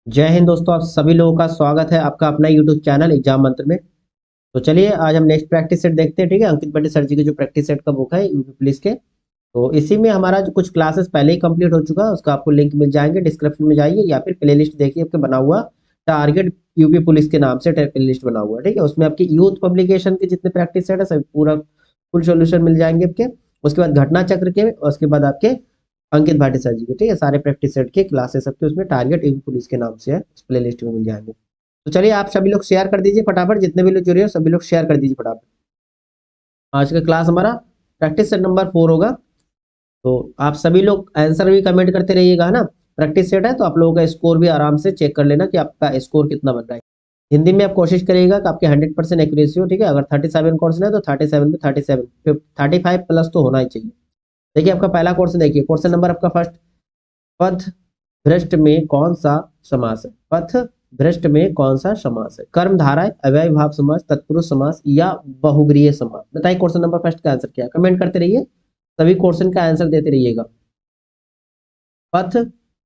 जय हिंद दोस्तों, आप सभी लोगों का स्वागत है आपका अपना यूट्यूब चैनल एग्जाम मंत्र में। तो चलिए आज हम नेक्स्ट प्रैक्टिस सेट देखते हैं। ठीक है, अंकित भट्ट सर जी की जो प्रैक्टिस सेट का बुक है यूपी पुलिस के, तो इसी में हमारा जो कुछ क्लासेस पहले ही कंप्लीट हो चुका है, उसका आपको लिंक मिल जाएंगे, डिस्क्रिप्शन में जाइए या फिर प्ले लिस्ट देखिए आपके बना हुआ टारगेट यूपी पुलिस के नाम से प्ले लिस्ट बना हुआ है। ठीक है, उसमें आपकी यूथ पब्लिकेशन के जितने प्रैक्टिस सेट है सब पूरा फुल सोल्यूशन मिल जाएंगे आपके। उसके बाद घटना चक्र के और उसके बाद आपके अंकित भाटी सर जी के, ठीक है, सारे प्रैक्टिस सेट के क्लासेस सबके उसमें टारगेट यूपी पुलिस के नाम से है, उस प्ले लिस्ट में मिल जाएंगे। तो चलिए आप सभी लोग शेयर कर दीजिए फटाफट, जितने भी लोग जुड़े हो सभी लोग शेयर कर दीजिए फटाफट। आज का क्लास हमारा प्रैक्टिस सेट नंबर 4 होगा। तो आप सभी लोग आंसर भी कमेंट करते रहिएगा, है ना। प्रैक्टिस सेट है तो आप लोगों का स्कोर भी आराम से चेक कर लेना कि आपका स्कोर कितना बन रहा है। हिंदी में आप कोशिश करिएगा कि आपके 100% एक्यूरेसी हो। ठीक है, अगर 37 क्वेश्चन है तो 37 में 37 35 प्लस तो होना ही चाहिए। देखिए आपका पहला क्वेश्चन, देखिए क्वेश्चन नंबर आपका फर्स्ट, पथ भ्रष्ट में कौन सा समास है? पथ भ्रष्ट में कौन सा समास है? कर्मधारय, अव्यय भाव समास, तत्पुरुष समास या बहुब्रीहि समास? बताइए क्वेश्चन नंबर फर्स्ट का आंसर क्या है, कमेंट करते रहिए, सभी क्वेश्चन का आंसर देते रहिएगा। पथ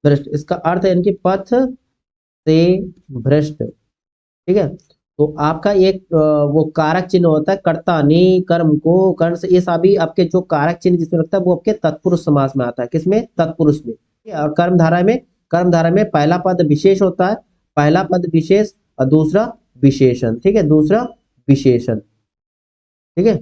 भ्रष्ट, इसका अर्थ है इनकी पथ से भ्रष्ट। ठीक है, तो आपका एक वो कारक चिन्ह होता है, कर्ता ने कर्म को कर्ण से, ये सभी आपके जो कारक चिन्ह जिसमें लगता है वो आपके तत्पुरुष समास में आता है। किसमें? तत्पुरुष में। ठीक है, और कर्मधारा में पहला पद विशेष होता है, पहला पद विशेष और दूसरा विशेषण। ठीक है, दूसरा विशेषण। ठीक है,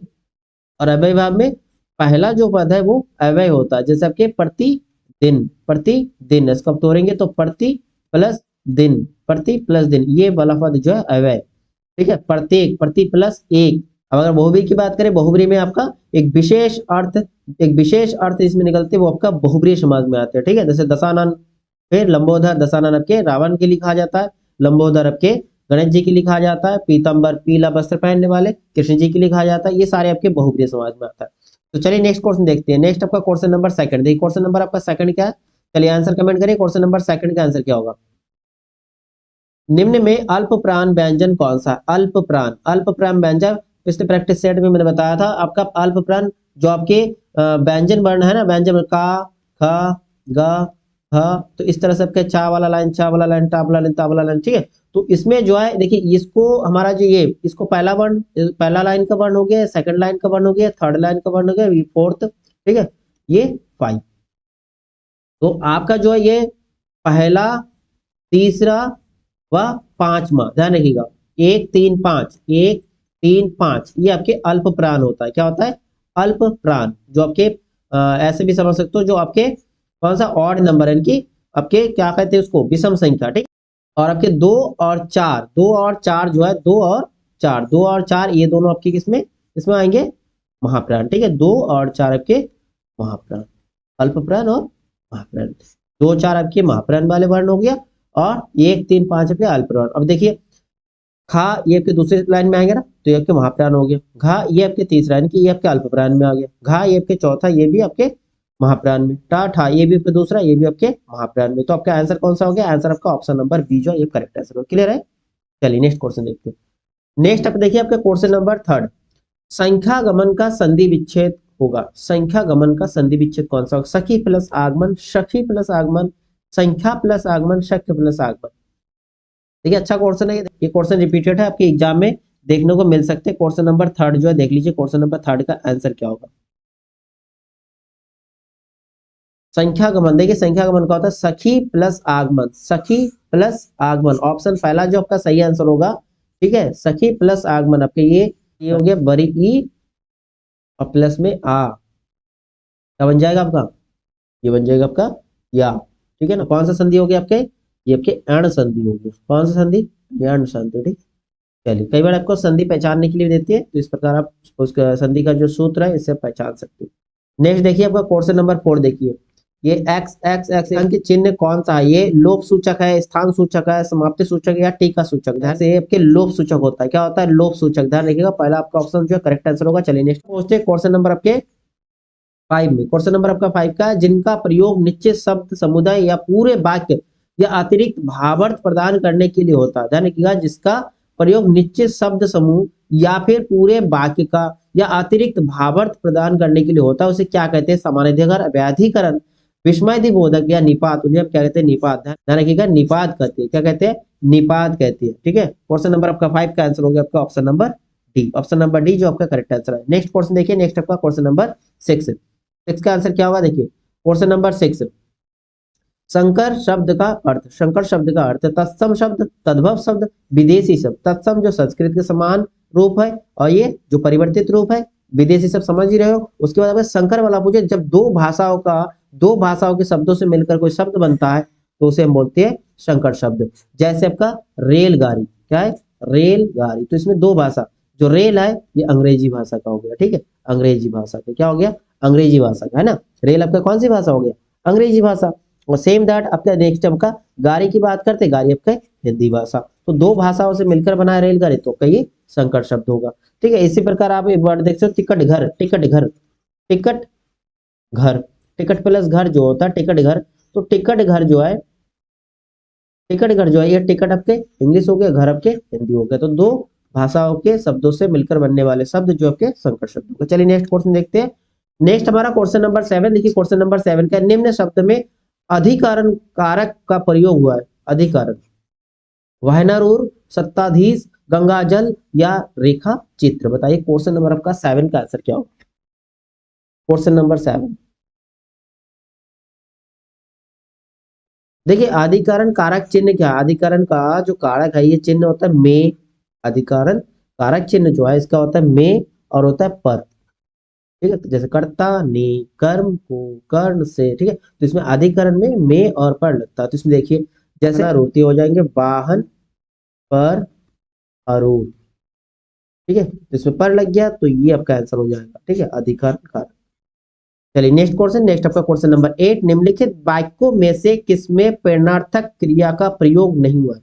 और अव्यय भाव में पहला जो पद है वो अव्यय होता है, जैसे आपके प्रतिदिन, प्रतिदिन इसको आप तोड़ेंगे तो प्रति प्लस दिन, प्रति प्लस दिन, ये वाला पद जो है अव्यय। ठीक है, प्रत्येक, प्रति प्लस एक। अब अगर बहुब्री की बात करें, बहुब्री में आपका एक विशेष अर्थ, एक विशेष अर्थ इसमें निकलते हैं, वो आपका बहुब्री समाज में आते हैं। ठीक है, जैसे दशानन, फिर लंबोदर, दशानन आपके रावण के लिखा जाता है, लंबोदर आपके गणेश जी की लिखा जाता है, पीतम्बर पीला वस्त्र पहनने वाले कृष्ण जी की लिखा जाता है, ये सारे आपके बहुब्रीहि समाज में आता है। तो चलिए नेक्स्ट क्वेश्चन देखते हैं। नेक्स्ट आपका क्वेश्चन नंबर सेकंड, देखिए क्वेश्चन नंबर आपका सेकंड क्या है, चलिए आंसर कमेंट करिए, क्वेश्चन नंबर सेकंड का आंसर क्या होगा। निम्न में अल्प प्राण व्यंजन कौन सा है? अल्प प्राण, अल्प प्राण व्यंजन पिछले प्रैक्टिस सेट में मैंने बताया था आपका अल्प प्राण जो आपके व्यंजन वर्ण है ना, व्यंजन वर्ण, का, ख, ग, ह, तो इस तरह से आपके चा वाला लाइन, चा वाला लाइन, टा वाला लाइन, ता वाला लाइन। ठीक है, तो इसमें जो है देखिए इसको हमारा जो ये इसको पहला वर्ण, पहला लाइन का वर्ण हो गया, सेकंड लाइन का वर्ण हो गया, थर्ड लाइन का वर्ण हो गया, फोर्थ। ठीक है, ये 5। तो आपका जो है ये पहला, तीसरा व पांचवा, ध्यान रखिएगा, 1 3 5, 1 3 5, ये आपके अल्प प्राण होता है। क्या होता है? अल्प प्राण, जो आपके ऐसे भी समझ सकते हो, जो आपके कौन सा ऑड नंबर है इनकी, आपके क्या कहते हैं उसको, विषम संख्या। ठीक, और आपके 2 और 4, 2 और 4 जो है, 2 और 4, 2 और 4 ये दोनों आपके किसमें, इसमें आएंगे महाप्राण। ठीक है, 2 और 4 आपके महाप्राण, अल्प प्राण और महाप्राण। 2 4 आपके महाप्राण वाले वर्ण हो गया, और 1 3 5 आपके अल्प प्राण। अब देखिए खा ये आपके दूसरे लाइन में आएगा ना, तो ये आपके महाप्राण हो गया, घा ये आपके तीसरा यानी कि ये आपके अल्प प्राण में आ गया, घा ये आपके चौथा, ये भी आपके महाप्राण में, टा ठा ये भी आपके दूसरा, ये भी आपके महाप्राण में। तो आपका आंसर कौन सा हो गया? आंसर आपका ऑप्शन नंबर बी जो ये करेक्ट आंसर हो। क्लियर है? चलिए नेक्स्ट क्वेश्चन देखते हैं। नेक्स्ट आप देखिए आपका क्वेश्चन नंबर थर्ड, संख्या गमन का संधि विच्छेद होगा। संख्या गमन का संधि विच्छेद कौन सा होगा? सखी प्लस आगमन, सखी प्लस आगमन, संख्या प्लस आगमन, शक्य प्लस आगमन। देखिए अच्छा क्वेश्चन है ये क्वेश्चन रिपीटेड है आपके एग्जाम में देखने को मिल सकते हैं। क्वेश्चन नंबर थर्ड जो है देख लीजिए, क्वेश्चन नंबर थर्ड का आंसर क्या होगा। संख्या गमन, देखिए संख्या गमन का होता है सखी प्लस आगमन, सखी प्लस आगमन, ऑप्शन पहला जो आपका सही आंसर होगा। ठीक है, सखी प्लस आगमन आपके ये हो गया बड़ी ई और प्लस में आ, क्या बन जाएगा आपका? ये बन जाएगा आपका या। ठीक है ना, कौन सा संधि हो गया आपके? ये आपके अण संधि हो गया। कौन सा संधि? ये अण संधि। ठीक, चलिए कई बार आपको संधि पहचानने के लिए देती है, तो इस प्रकार आप उसका संधि का जो सूत्र है इससे पहचान सकते हो। नेक्स्ट देखिए आपका क्वेश्चन नंबर 4 देखिए, ये एक्स एक्स एक्स के चिन्ह कौन सा है? ये लोप सूचक है, स्थान सूचक है, समाप्ति सूचक है या टीका सूचक? ध्यान से, ये आपके लोप सूचक होता है। क्या होता है? लोप सूचक। ध्यान रखिएगा, पहला आपका ऑप्शन जो है करेक्ट आंसर होगा। चलिए नेक्स्ट पहुंचते हैं क्वेश्चन नंबर आपके 5 में। क्वेश्चन नंबर आपका 5 का है, जिनका प्रयोग निश्चित शब्द समुदाय या पूरे वाक्य या अतिरिक्त भावार्थ प्रदान करने के लिए होता है। ध्यान रखिएगा, जिसका प्रयोग निश्चित शब्द समूह या फिर पूरे वाक्य का या अतिरिक्त भावार्थ प्रदान करने के लिए होता है, उसे क्या कहते हैं? समानाधिकरण, व्याधिकरण, विस्मय बोधक या निपात, उन्हें हम क्या कहते हैं, निपात, ध्यान रखिएगा, निपात कहते हैं, क्या कहते हैं, निपात कहती है। ठीक है, क्वेश्चन नंबर आपका 5 का आंसर हो गया आपका option number D, option number D जो आपका करेक्ट आंसर है। नेक्स्ट क्वेश्चन देखिए, नेक्स्ट आपका क्वेश्चन नंबर 6, 6 का आंसर क्या होगा, देखिए क्वेश्चन नंबर 6, संकर शब्द का अर्थ, संकर शब्द का अर्थ तत्सम शब्द, तद्भव शब्द, विदेशी शब्द। तत्सम जो संस्कृत के समान रूप है, और ये जो परिवर्तित रूप है, विदेशी शब्द समझ ही रहे हो। उसके बाद अगर संकर वाला पूछे, जब दो भाषाओं के शब्दों से मिलकर कोई शब्द बनता है तो उसे हम बोलते हैं संकर शब्द। जैसे आपका रेलगाड़ी, क्या है, रेलगाड़ी, तो इसमें दो भाषा, जो रेल है ये अंग्रेजी भाषा का हो गया। ठीक है, अंग्रेजी भाषा का क्या हो गया, अंग्रेजी भाषा का है ना। रेल आपका कौन सी भाषा हो गया, अंग्रेजी भाषा। और सेम दैट आपका नेक्स्ट आपका गाड़ी की बात करते, गाड़ी आपका हिंदी भाषा। तो दो भाषाओं से मिलकर बना है रेलगाड़ी, तो कई संकर शब्द होगा। ठीक है, इसी प्रकार आप एक वर्ड देख सकते हो, टिकट घर, टिकट घर, टिकट घर, टिकट प्लस घर जो होता है टिकट घर। तो टिकट घर जो है, टिकट घर जो है, ये टिकट आपके इंग्लिश हो गया, घर आपके हिंदी हो गया। तो दो भाषाओं के शब्दों से मिलकर बनने वाले शब्द जो आपके संकर शब्द हो गए। चलिए नेक्स्ट क्वेश्चन देखते हैं। नेक्स्ट हमारा क्वेश्चन नंबर 7, देखिए क्वेश्चन नंबर 7 का, निम्न शब्द में अधिकरण कारक का प्रयोग हुआ है, अधिकरण, वाहनारूढ़, सत्ताधीश, गंगाजल या रेखा चित्र। बताइए क्वेश्चन नंबर आपका 7 का आंसर क्या होगा, क्वेश्चन नंबर 7। देखिए अधिकरण कारक चिन्ह क्या है, अधिकरण का जो कारक है ये चिन्ह होता है में, अधिकरण कारक चिन्ह जो है इसका होता है में और होता है पर। ठीक है, जैसे कर्ता ने कर्म को कर्ण से, ठीक है, तो इसमें अधिकरण में और पर लगता है। तो इसमें देखिए जैसे रूढ़ती हो जाएंगे, वाहन पर आरूढ़। ठीक है, तो इसमें पर लग गया तो ये आपका आंसर हो जाएगा। ठीक है, अधिकरण कारक। चलिए नेक्स्ट क्वेश्चन, नेक्स्ट आपका क्वेश्चन नंबर 8, निम्नलिखित वाक्यों में से किसमें प्रेरणार्थक क्रिया का प्रयोग नहीं हुआ है,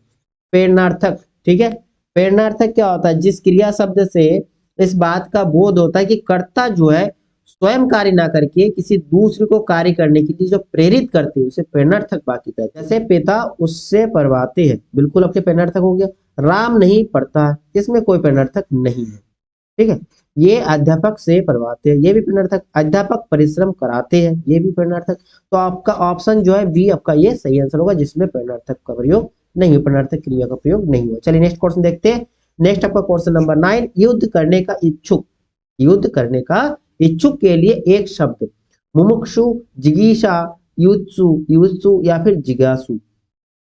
प्रेरणार्थक। ठीक है, प्रेरणार्थक क्या होता है, जिस क्रिया शब्द से इस बात का बोध होता है कि कर्ता जो है स्वयं कार्य ना करके किसी दूसरे को कार्य करने के लिए जो प्रेरित करते हैं उसे प्रेरणार्थक वाक्य कहते हैं। जैसे पिता उससे पढ़वाते हैं, बिल्कुल आपके प्रेरणार्थक हो गया। राम नहीं पढ़ता, इसमें कोई प्रेरणार्थक नहीं है। ठीक है, ये अध्यापक से पढ़वाते हैं, ये भी प्रेरणार्थक। अध्यापक परिश्रम कराते हैं, ये भी प्रेरणार्थक। तो आपका ऑप्शन जो है बी आपका ये सही आंसर होगा, जिसमें प्रेरणार्थक का प्रयोग नहीं हुआ, प्रेरणार्थक क्रिया का प्रयोग नहीं हुआ। चलिए नेक्स्ट क्वेश्चन देखते हैं। नेक्स्ट आपका क्वेश्चन नंबर 9, युद्ध करने का इच्छुक, युद्ध करने का इच्छुक के लिए एक शब्द, मुमुक्षु, जिगीषा, युत्सु, युत्सु या फिर जिज्ञासु।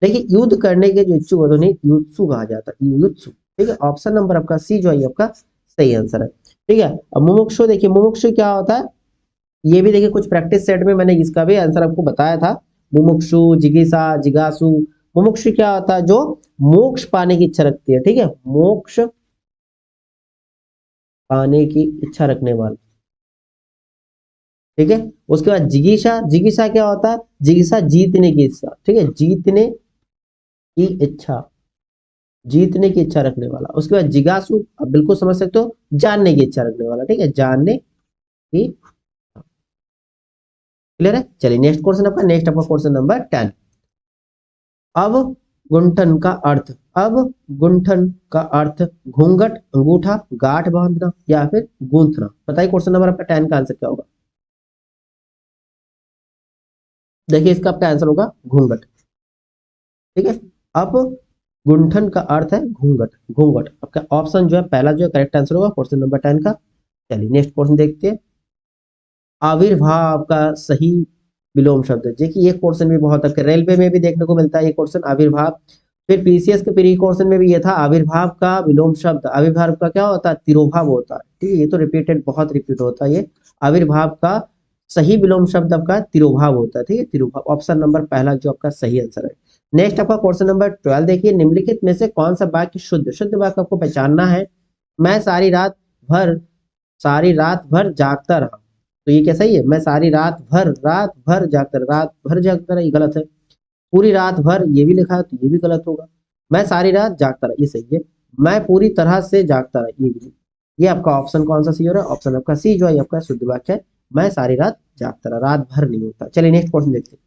देखिए युद्ध करने के जो इच्छुक होते हैं युत्सु कहा जाता है, युत्सु। ठीक है, ऑप्शन नंबर आपका सी जो है आपका सही आंसर है। ठीक है, अब मुमुक्षु, देखिए मुमुक्षु क्या होता है, ये भी देखिए कुछ प्रैक्टिस सेट में मैंने इसका भी आंसर आपको बताया था। मुमुक्षु, जिज्ञासा, जिज्ञासु। मुमुक्षु क्या होता है, जो मोक्ष पाने की इच्छा रखती है। ठीक है, मोक्ष पाने की इच्छा रखने वाला। ठीक है, उसके बाद जिज्ञासा, जिज्ञासा क्या होता है, जिज्ञासा जीतने की इच्छा। ठीक है, जीतने की इच्छा, जीतने की इच्छा रखने वाला। उसके बाद जिज्ञासु, आप बिल्कुल समझ सकते हो, जानने की इच्छा रखने वाला। ठीक है, जानने की। क्लियर है। चलिए नेक्स्ट क्वेश्चन आपका, नेक्स्ट आपका क्वेश्चन नंबर 10, अब गुंठन का अर्थ, अब गुंठन का अर्थ घूंघट, अंगूठा, गांठ बांधना या फिर गूंथना। बताइए क्वेश्चन नंबर आपका 10 का आंसर क्या होगा। देखिए इसका आपका आंसर होगा घूंघट। ठीक है, अब गुंठन का अर्थ है घूंघट, घूंघट आपका ऑप्शन जो है पहला जो है करेक्ट आंसर होगा क्वेश्चन नंबर 10 का। चलिए नेक्स्ट क्वेश्चन देखते हैं। आविर्भाव का सही विलोम शब्द, देखिए ये क्वेश्चन भी बहुत है, रेलवे में भी देखने को मिलता है ये क्वेश्चन, आविर्भाव। फिर पीसीएस के प्री क्वेश्चन में भी ये था, आविर्भाव का विलोम शब्द, आविर्भाव का क्या होता है, तिरोभाव होता है। ठीक है, ये तो रिपीटेड, बहुत रिपीट होता है ये। आविर्भाव का सही विलोम शब्द आपका तिरोभाव होता है। ठीक है, तिरोभाव ऑप्शन नंबर पहला जो आपका सही आंसर है। नेक्स्ट आपका क्वेश्चन नंबर 12, देखिए निम्नलिखित में से कौन सा वाक्य शुद्ध, शुद्ध वाक्य आपको पहचानना है। मैं सारी रात भर जागता रहा, तो ये क्या सही है, मैं सारी रात भर जागता रहा, रात भर जागता रहा, ये गलत है। पूरी रात भर ये भी लिखा है तो ये भी गलत होगा। मैं सारी रात जागता रहा, ये सही है। मैं पूरी तरह से जागता रहा, ये भी नहीं। ये आपका ऑप्शन कौन सा सही हो रहा है, ऑप्शन आपका सी जो है आपका शुद्ध वाक्य है, मैं सारी रात जागता रहा, रात भर नहीं होता। चलिए नेक्स्ट क्वेश्चन देखते हैं।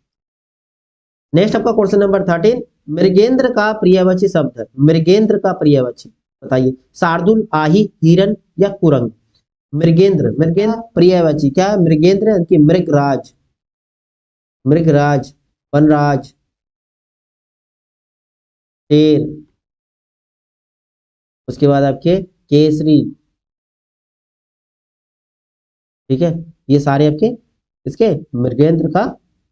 नेक्स्ट आपका क्वेश्चन नंबर 13, मृगेंद्र का प्रियवाची शब्द है, मृगेंद्र का प्रियवाची बताइए, शार्दुल, आही, हिरन या कुरंग। मृगेंद्र, मृगेंद्र प्रियवाची क्या है, मृगेंद्र की मृगराज, मृगराज, वनराज, शेर, उसके बाद आपके केसरी, ठीक है, ये सारे आपके इसके मृगेंद्र का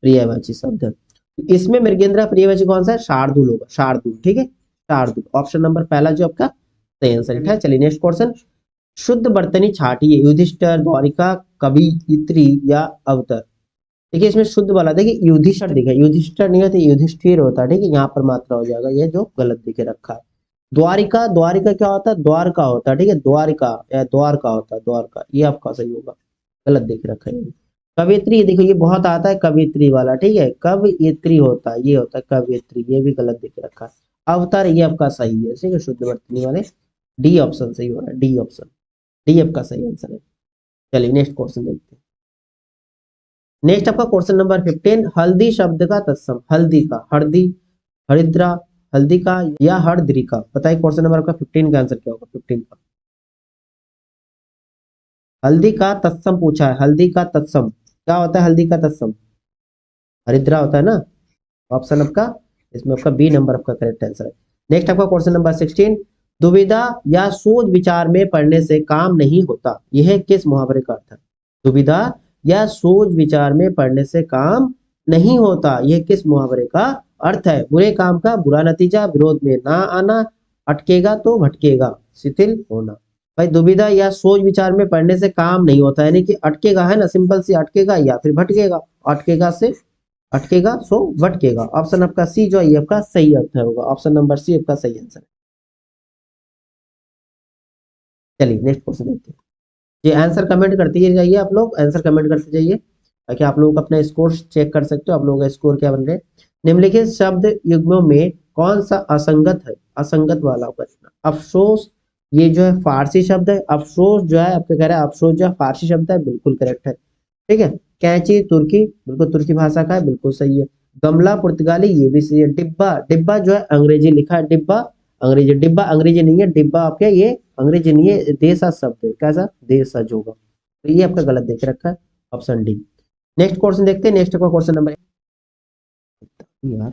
पर्यायवाची शब्द है। इसमें मृगेंद्र का पर्यायवाची कौन सा है? शार्दुल होगा, शार्दुल, ठीक है, शार्दुल। ऑप्शन नंबर पहला जो आपका सही आंसर है। चलिए नेक्स्ट क्वेश्चन। शुद्ध बर्तनी छाटिए, युधिष्ठिर, द्वारिका, कवियत्री या अवतर। देखिए इसमें शुद्ध वाला, देखिए युधिष्ठिर दिखा, युधिष्ठिर नहीं होता, युधिष्ठिर होता है, ठीक है, यहाँ पर मात्रा हो जाएगा, ये जो गलत दिखे रखा है। द्वारिका, द्वारिका क्या होता है? द्वारका होता है, ठीक है, द्वारिका या द्वारका होता है, द्वारका, ये आपका सही होगा, गलत देख रखा है। कवियत्री, देखो ये बहुत आता है कवियत्री वाला, ठीक है, कवियत्री होता है, ये होता है कवियत्री, ये भी गलत देख रखा है। अवतार ये आपका सही है, ठीक है, शुद्ध वर्तनी वाले डी ऑप्शन सही हो रहा है, डी ऑप्शन, डी आपका सही आंसर है। चलिए नेक्स्ट क्वेश्चन देखते हैं। नेक्स्ट आपका क्वेश्चन नंबर 15, हल्दी शब्द का तत्सम, हल्दी का, हरदी, हरिद्रा, हल्दी का या हरद्रिका, बताइए क्वेश्चन नंबर आपका 15 का आंसर क्या होगा? 15 का हल्दी का तत्सम पूछा है, हल्दी का तत्सम क्या होता है? हल्दी का तत्सम हरिद्रा होता है ना, ऑप्शन आपका इसमें आपका बी नंबर आपका करेक्ट आंसर है। नेक्स्ट आपका क्वेश्चन नंबर 16, दुविधा या सोच विचार में पढ़ने से काम नहीं होता, यह किस मुहावरे का अर्थ है? दुविधा या सोच विचार में पढ़ने से काम नहीं होता, यह किस मुहावरे का अर्थ है? बुरे काम का बुरा नतीजा, विरोध में ना आना, अटकेगा तो भटकेगा, शिथिल होना। भाई दुविधा या सोच विचार में पढ़ने से काम नहीं होता, यानी कि अटकेगा है ना, सिंपल सी अटकेगा या फिर भटकेगा, अटकेगा से अटकेगा सो भटकेगा। ऑप्शन आपका सी जो है आपका सही आंसर होगा, ऑप्शन नंबर सी आपका सही आंसर है। चलिए नेक्स्ट क्वेश्चन देखते हैं। ये आंसर कमेंट करते जाइए, आप लोग आंसर कमेंट करते जाइए ताकि आप लोग अपना स्कोर चेक कर सकते हो, आप लोगों का स्कोर क्या बन रहे हैं। निम्नलिखित शब्द युग्मों में कौन सा असंगत है? असंगत वाला प्रश्न। अफसोस, ये जो है फारसी शब्द है, अफसोस जो है आपका कह रहा है, अफसोस जो है फारसी शब्द है, बिल्कुल करेक्ट है, ठीक है। कैंची तुर्की, बिल्कुल तुर्की भाषा का है, बिल्कुल सही है। गमला पुर्तगाली, ये भी सही है। डिब्बा, डिब्बा जो है अंग्रेजी लिखा है, डिब्बा अंग्रेजी, डिब्बा अंग्रेजी नहीं है, डिब्बा आपके ये अंग्रेजी नहीं है, देसा शब्द है, कैसा देशज होगा, तो ये आपका गलत देख रखा है, ऑप्शन डी। नेक्स्ट क्वेश्चन देखते हैं। नेक्स्ट का क्वेश्चन नंबर यार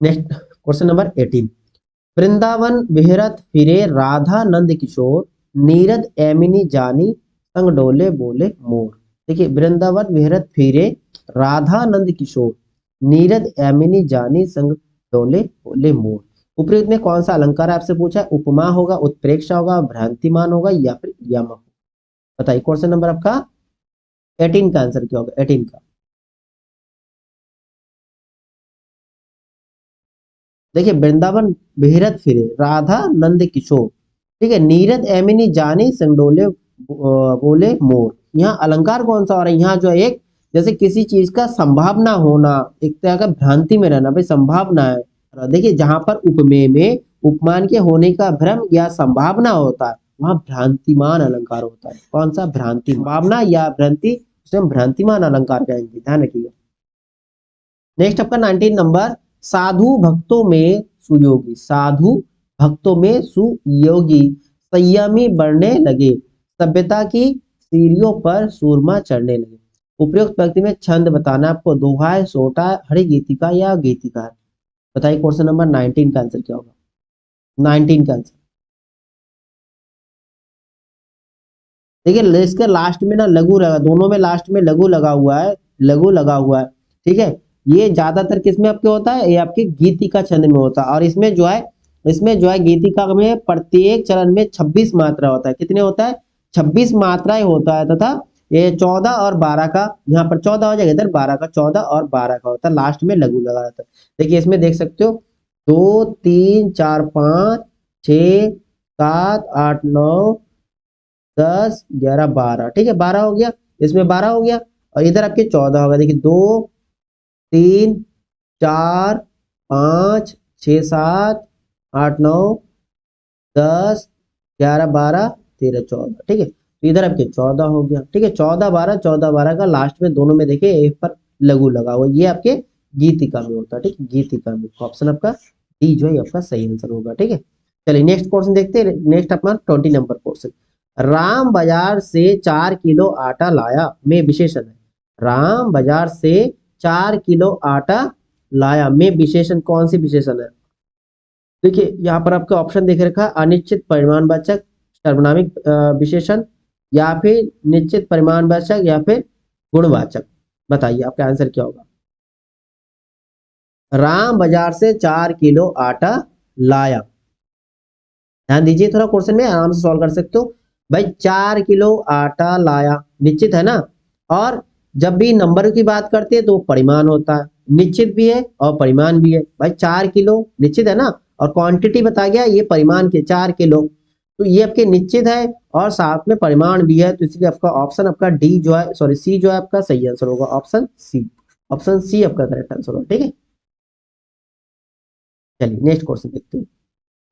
नेक्स्ट क्वेश्चन नंबर 18, वृंदावन विहरत फिरे राधा नंद किशोर, नीरद एमिनी जानी, संग डोले बोले मोर। देखिए वृंदावन विहरत फिरे राधा नंद किशोर, नीरद एमिनी जानी, संग डोले बोले मोर। उपयुक्त में कौन सा अलंकार है आपसे पूछा है? उपमा होगा, उत्प्रेक्षा होगा, भ्रांतिमान होगा या फिर यमक। बताइए क्वेश्चन नंबर आपका 18 का आंसर क्या होगा? 18 का देखिए वृंदावन विहरत फिरे राधा नंद किशोर, ठीक है, नीरद एमिनी जानी, संडोले बोले मोर। यहाँ अलंकार कौन सा हो रहा है? यहाँ जो है एक जैसे किसी चीज का संभावना होना, एक तरह का भ्रांति में रहना, भाई संभावना है। देखिए जहां पर उपमेय में उपमान के होने का भ्रम या संभावना होता है, वहां भ्रांतिमान अलंकार होता है। कौन सा? भ्रांति, संभावना या भ्रांति, उसे हम भ्रांतिमान अलंकार कहेंगे, ध्यान रखिएगा। नेक्स्ट आपका 19 नंबर, साधु भक्तों में सुयोगी, साधु भक्तों में सुयोगी, संयमी बढ़ने लगे, सभ्यता की सीढ़ियों पर सूरमा चढ़ने लगे। उपयुक्त पंक्ति में छंद बताना आपको, दोहा है, सोटा है, हरि गीतिका या गीतिका है। बताइए क्वेश्चन नंबर 19 का आंसर क्या होगा? 19 का आंसर देखिए इसके लास्ट में ना लघु लगा, दोनों में लास्ट में लघु लगा हुआ है, लघु लगा हुआ है, ठीक है। ये ज्यादातर किसमें आपके होता है? ये आपकी गीतिका छंद में होता है, और इसमें जो है गीतिका में प्रत्येक चरण में 26 मात्रा होता है। कितने होता है? 26 मात्राएं होता है, तथा ये 14 और 12 का, यहाँ पर 14 हो जाएगा, इधर 12 का, 14 और 12 का होता है, लास्ट में लघु लगा रहता है। देखिए इसमें देख सकते हो 2 3 4 5 6 7 8 9 10 11 12, ठीक है, 12 हो गया, इसमें 12 हो गया, और इधर आपके 14 होगा। देखिए 2 3 4 5 6 7 8 9 10 11 12 13 14, ठीक है, तो इधर आपके 14 हो गया, ठीक है, 14 12 का लास्ट में दोनों में देखिए एक पर लघु लगा हुआ, ये आपके गीतिका में होता है, ठीक है, गीतिका में। ऑप्शन आपका डी जो है आपका सही आंसर होगा, ठीक है। चलिए नेक्स्ट क्वेश्चन देखते हैं। नेक्स्ट अपना 20 नंबर क्वेश्चन, राम बाजार से 4 किलो आटा लाया में विशेषण है। राम बाजार से 4 किलो आटा लाया में विशेषण कौन सी विशेषण है? देखिए यहाँ पर आपका ऑप्शन देख रखा है, अनिश्चित परिमाणवाचक, सर्वनामिक विशेषण, या फिर निश्चित परिमाणवाचक, या फिर गुणवाचक। बताइए आपका आंसर क्या होगा? राम बाजार से 4 किलो आटा लाया। ध्यान दीजिए थोड़ा, क्वेश्चन में आराम से सॉल्व कर सकते हो। भाई 4 किलो आटा लाया निश्चित है ना, और जब भी नंबर की बात करते हैं तो परिमाण होता है, निश्चित भी है और परिमाण भी है। भाई 4 किलो निश्चित है ना, और क्वांटिटी बता गया ये परिमाण के 4 किलो, तो ये आपके निश्चित है और साथ में परिमाण भी है, तो इसलिए आपका ऑप्शन आपका डी जो है, सॉरी सी जो है आपका सही आंसर होगा, ऑप्शन सी। ऑप्शन सी आपका करेक्ट आंसर होगा, ठीक है। चलिए नेक्स्ट क्वेश्चन देखते हैं।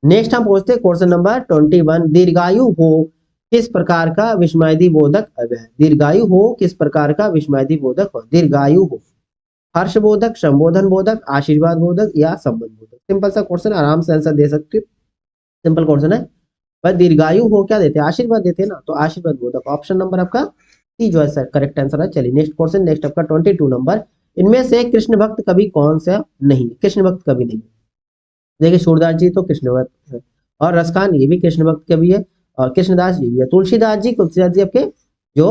नेक्स्ट हम पूछते हैं क्वेश्चन नंबर 21। दीर्घायु हो किस प्रकार का विस्मयदी बोधक अव्यय? दीर्घायु हो किस प्रकार का विस्मयदी बोधक हो? दीर्घायु हो हर्षबोधक, संबोधन बोधक, आशीर्वाद बोधक या संबंध बोधक? सिंपल सा क्वेश्चन, आराम से आंसर दे सकते हो, सिंपल क्वेश्चन है। भाई दीर्घायु हो क्या देते हैं? आशीर्वाद देते हैं ना, तो आशीर्वाद बोधक। ऑप्शन नंबर आपका सी जो है करेक्ट आंसर है। चलिए नेक्स्ट क्वेश्चन, नेक्स्ट आपका 22 नंबर। इनमें से कृष्ण भक्त कवि कौन सा नहीं? कृष्ण भक्त कवि नहीं। देखिए सूरदास जी तो कृष्ण भक्त है, और रसखान ये भी कृष्ण भक्त कवि है, और कृष्णदास जी भी है। तुलसीदास जी आपके जो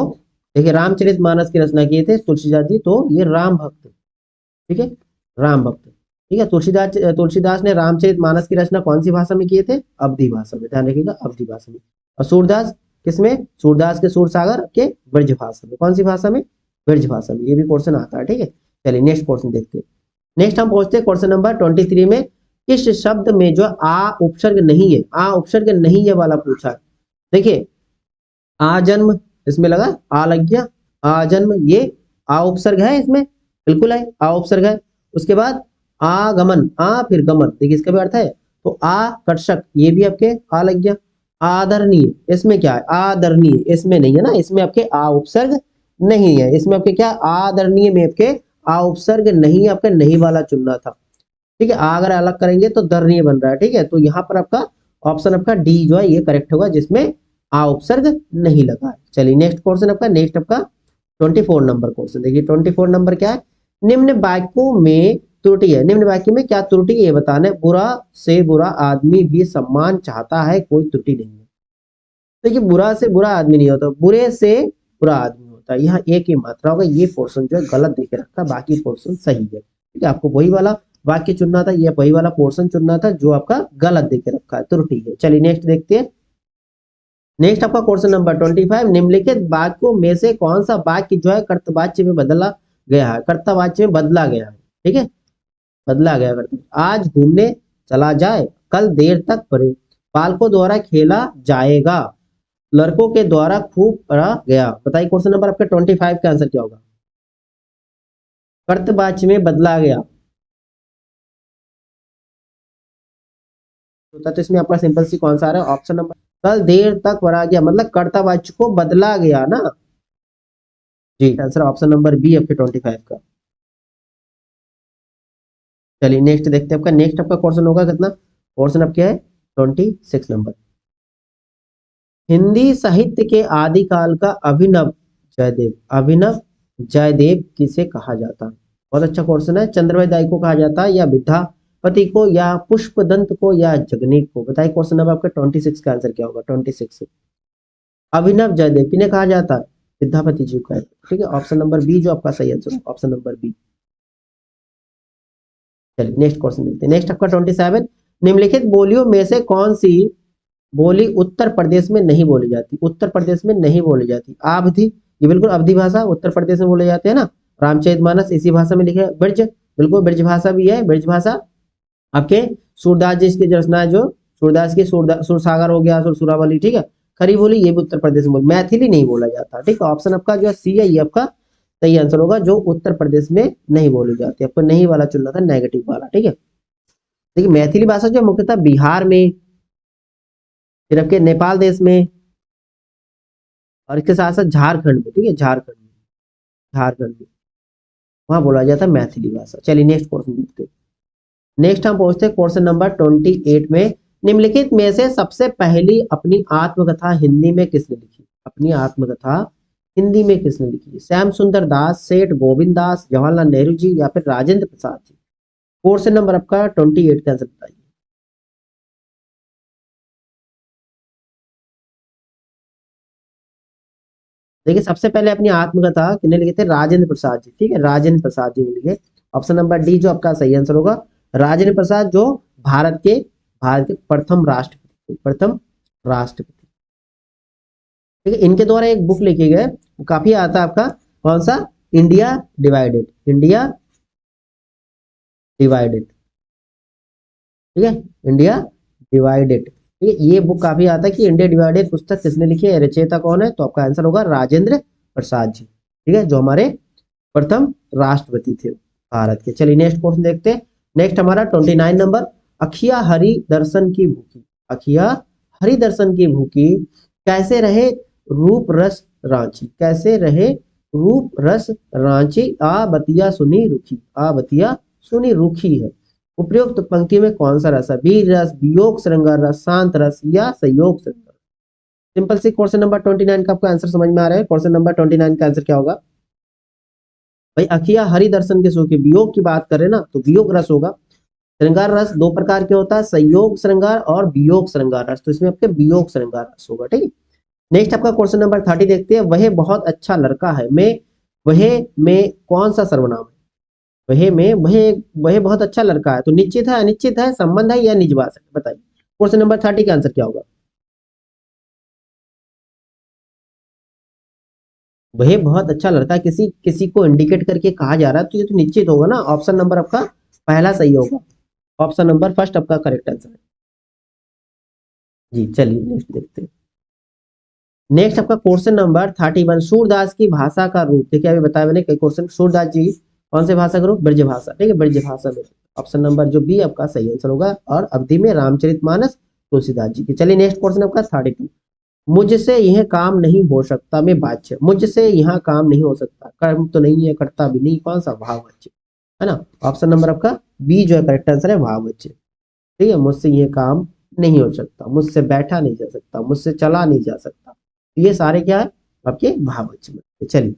देखिए रामचरितमानस की रचना किए थे तुलसीदास जी, तो ये राम भक्त, ठीक है, राम भक्त, ठीक है। तुलसीदास ने रामचरितमानस की रचना कौन सी भाषा में किए थे? अवधी भाषा में, ध्यान रखिएगा, अवधी भाषा में। और सूरदास किसमें? सूरदास के सूरसागर के ब्रज भाषा में। कौन सी भाषा में? ब्रज भाषा में। ये भी क्वेश्चन आता है, ठीक है। चलिए नेक्स्ट क्वेश्चन देखते हैं। नेक्स्ट हम पहुंचते हैं क्वेश्चन नंबर 23 में। किस शब्द में जो आ उपसर्ग नहीं है, आ उपसर्ग नहीं है वाला पूछा है। देखिए आ जन्म इसमें लगा, आ लग गया, आ जन्म, ये आ उपसर्ग है इसमें, बिल्कुल है आ उपसर्ग है। उसके बाद आगमन, आ फिर गमन, देखिए इसका भी अर्थ है, तो आ कर्षक, ये भी आपके आ लग गया। आदरणीय, इसमें क्या है? आदरणीय, इसमें नहीं है ना, इसमें आपके आ उपसर्ग नहीं है, इसमें आपके क्या आदरणीय में आपके आ उपसर्ग नहीं है, आपका नहीं वाला चुनना था, ठीक है। अगर अलग करेंगे तो दरणीय बन रहा है, ठीक है। तो यहाँ पर आपका ऑप्शन आपका डी जो है ये करेक्ट होगा, जिसमें आ उपसर्ग नहीं लगा है। चलिए नेक्स्ट क्वेश्चन आपका, नेक्स्ट आपका 24 नंबर क्वेश्चन देखिए। 24 नंबर क्या है? निम्न वाक्यों में त्रुटि है। निम्न वाक्य में क्या त्रुटि है ये बताना है। बुरा से बुरा आदमी भी सम्मान चाहता है, कोई त्रुटि नहीं है। देखिए बुरा से बुरा आदमी नहीं होता, बुरे से बुरा आदमी होता है। यहाँ एक ही मात्रा होगा, ये पोर्शन जो है गलत देके रखा, बाकी पोर्शन सही है, ठीक है। आपको वही वाला वाक्य चुनना था, ये वही वाला पोर्शन चुनना था जो आपका गलत देके रखा है, त्रुटि है। चलिए नेक्स्ट देखते हैं। नेक्स्ट आपका क्वेश्चन नंबर 25। निम्नलिखित वाक्यों में से कौन सा वाक्य जो है कर्तवाच्य में बदला गया है? कर्तवाच्य में बदला गया है, ठीक है, बदला गया। आज घूमने चला जाए, कल देर तक पढ़े, बालकों द्वारा खेला जाएगा, लड़कों के द्वारा खूब पढ़ा गया। बताइए क्वेश्चन नंबर आपका 25 का आंसर क्या होगा? कर्तवाच्य में बदला गया होता, तो इसमें आपका सिंपल सी कौन सा आ रहा है? ऑप्शन नंबर, कल देर तक पढ़ा गया, मतलब कर्तवाच्य को बदला गया ना जी। आंसर ऑप्शन नंबर बी आपके 25 का। चलिए नेक्स्ट देखते हैं आपका, नेक्स्ट आपका क्वेश्चन होगा कितना? क्वेश्चन अब क्या है? 26 नंबर। हिंदी साहित्य के आदिकाल का अभिनव जयदेव, अभिनव जयदेव किसे कहा जाता है? बहुत अच्छा क्वेश्चन है। चंद्रभाई दाई को कहा जाता है, या विद्यापति को, या पुष्पदंत को, या जगनीक को? बताइए क्वेश्चन नंबर आपका 26 का आंसर क्या होगा? 26 अभिनव जयदेव किन्हें कहा जाता है? विद्यापति जी को, ठीक है। ऑप्शन नंबर बी जो आपका सही आंसर है, ऑप्शन नंबर बी। चलिए नेक्स्ट क्वेश्चन देखते हैं। नेक्स्ट आपका 27। निम्नलिखित बोलियों में से कौन सी बोली उत्तर प्रदेश में नहीं बोली जाती? उत्तर प्रदेश में नहीं बोली जाती। अवधी, ये बिल्कुल अवधी भाषा उत्तर प्रदेश में बोले जाते हैं ना। रामचरितमानस इसी भाषा में लिखे। ब्रज, बिल्कुल ब्रज भाषा भी है, ब्रज भाषा आपके सूरदास जी की रचना, जो सूरदास की सुरसागर हो गया, सुरसुरावली, ठीक है। खरी बोली ये भी उत्तर प्रदेश में, मैथिली नहीं बोला जाता, ठीक है। ऑप्शन आपका जो सी है ये आपका सही आंसर होगा, जो उत्तर प्रदेश में नहीं बोली जाती। आपको नहीं वाला चुनना था, नेगेटिव वाला, ठीक है। देखिए मैथिली भाषा जो मुख्यतः बिहार में, फिर आपके नेपाल देश में, और इसके साथ साथ झारखंड में, ठीक है, झारखंड में, झारखंड में वहां बोला जाता है मैथिली भाषा। चलिए नेक्स्ट क्वेश्चन देखते हैं। नेक्स्ट हम पहुंचते हैं क्वेश्चन नंबर 28 में। निम्नलिखित में से सबसे पहली अपनी आत्मकथा हिंदी में किसने लिखी? अपनी आत्मकथा हिंदी में किसने लिखी? श्याम सुंदर दास, सेठ गोविंद दास, जवाहरलाल नेहरू जी या फिर राजेंद्र प्रसाद जी? क्वेश्चन नंबर आपका 28 का आंसर बताइए। देखिए सबसे पहले अपनी आत्मकथा किसने लिखे थे? राजेंद्र प्रसाद जी। ठीक है, राजेंद्र प्रसाद जी ने लिखे। ऑप्शन नंबर डी जो आपका सही आंसर होगा, राजेंद्र प्रसाद, जो भारत के प्रथम राष्ट्रपति, प्रथम राष्ट्रपति। ठीक है, इनके द्वारा एक बुक लिखी गई, वो काफी आता है आपका, कौन सा? India divided, India divided. ठीक है, इंडिया डिवाइडेड। ठीक है, ये बुक काफी आता है कि इंडिया डिवाइडेड पुस्तक किसने लिखी है, रचयिता कौन है? तो आपका आंसर होगा राजेंद्र प्रसाद जी। ठीक है, जो हमारे प्रथम राष्ट्रपति थे भारत के। चलिए नेक्स्ट क्वेश्चन देखते हैं। नेक्स्ट हमारा 29 नंबर, अखिया हरि दर्शन की भूखी, अखिया हरि दर्शन की भूखी, कैसे रहे रूप रस रांची, कैसे रहे रूप रस रांची, आ बतिया सुनी रुखी, आ बतिया सुनी रुखी है। उपयुक्त पंक्ति में कौन सा रस है? वीर रस, वियोग श्रृंगार रस, शांत रस या संयोग श्रृंगार? सिंपल सी क्वेश्चन नंबर 29 का आपको आंसर समझ में आ रहा है? क्वेश्चन नंबर 29 का आंसर क्या होगा भाई? अखिया हरि दर्शन के सो के वियोग की बात करें ना, तो वियोग रस होगा। श्रृंगार रस दो प्रकार के होता है, संयोग श्रृंगार और वियोग श्रृंगार रस, तो इसमें आपके वियोग श्रृंगार रस होगा। ठीक है, नेक्स्ट आपका क्वेश्चन नंबर 30 देखते हैं। वह बहुत अच्छा लड़का है में, वह में कौन सा सर्वनाम है? वह में वह बहुत अच्छा लड़का है, तो निश्चित है, अनिश्चित है, संबंध है या निजवाच है? बताइए क्वेश्चन नंबर 30 का आंसर क्या होगा? वह बहुत अच्छा लड़का, किसी किसी को इंडिकेट करके कहा जा रहा है, तो ये तो निश्चित होगा ना। ऑप्शन नंबर आपका पहला सही होगा, ऑप्शन नंबर फर्स्ट आपका करेक्ट आंसर है जी। चलिए नेक्स्ट देखते हैं। नेक्स्ट आपका क्वेश्चन नंबर 31, सूरदास की भाषा का रूप। देखिए अभी बताया मैंने कई क्वेश्चन, सूरदास जी कौन से भाषा का रूप? ब्रज भाषा। ठीक है, ब्रज भाषा में ऑप्शन नंबर जो बी आपका सही आंसर होगा। और अवधि में रामचरितमानस तुलसीदास जी की। चलिए नेक्स्ट क्वेश्चन आपका 32, मुझसे यह काम नहीं हो सकता में वाच्य, मुझसे यहाँ काम नहीं हो सकता, कर्म तो नहीं है, करता भी नहीं, कौन सा? भाववाच्य है ना। ऑप्शन नंबर आपका बी जो है करेक्ट आंसर है, भाववाच्य। ठीक है, मुझसे ये काम नहीं हो सकता, मुझसे बैठा नहीं जा सकता, मुझसे चला नहीं जा सकता, तो ये सारे क्या है? आपके भाववाच्य में। चलिए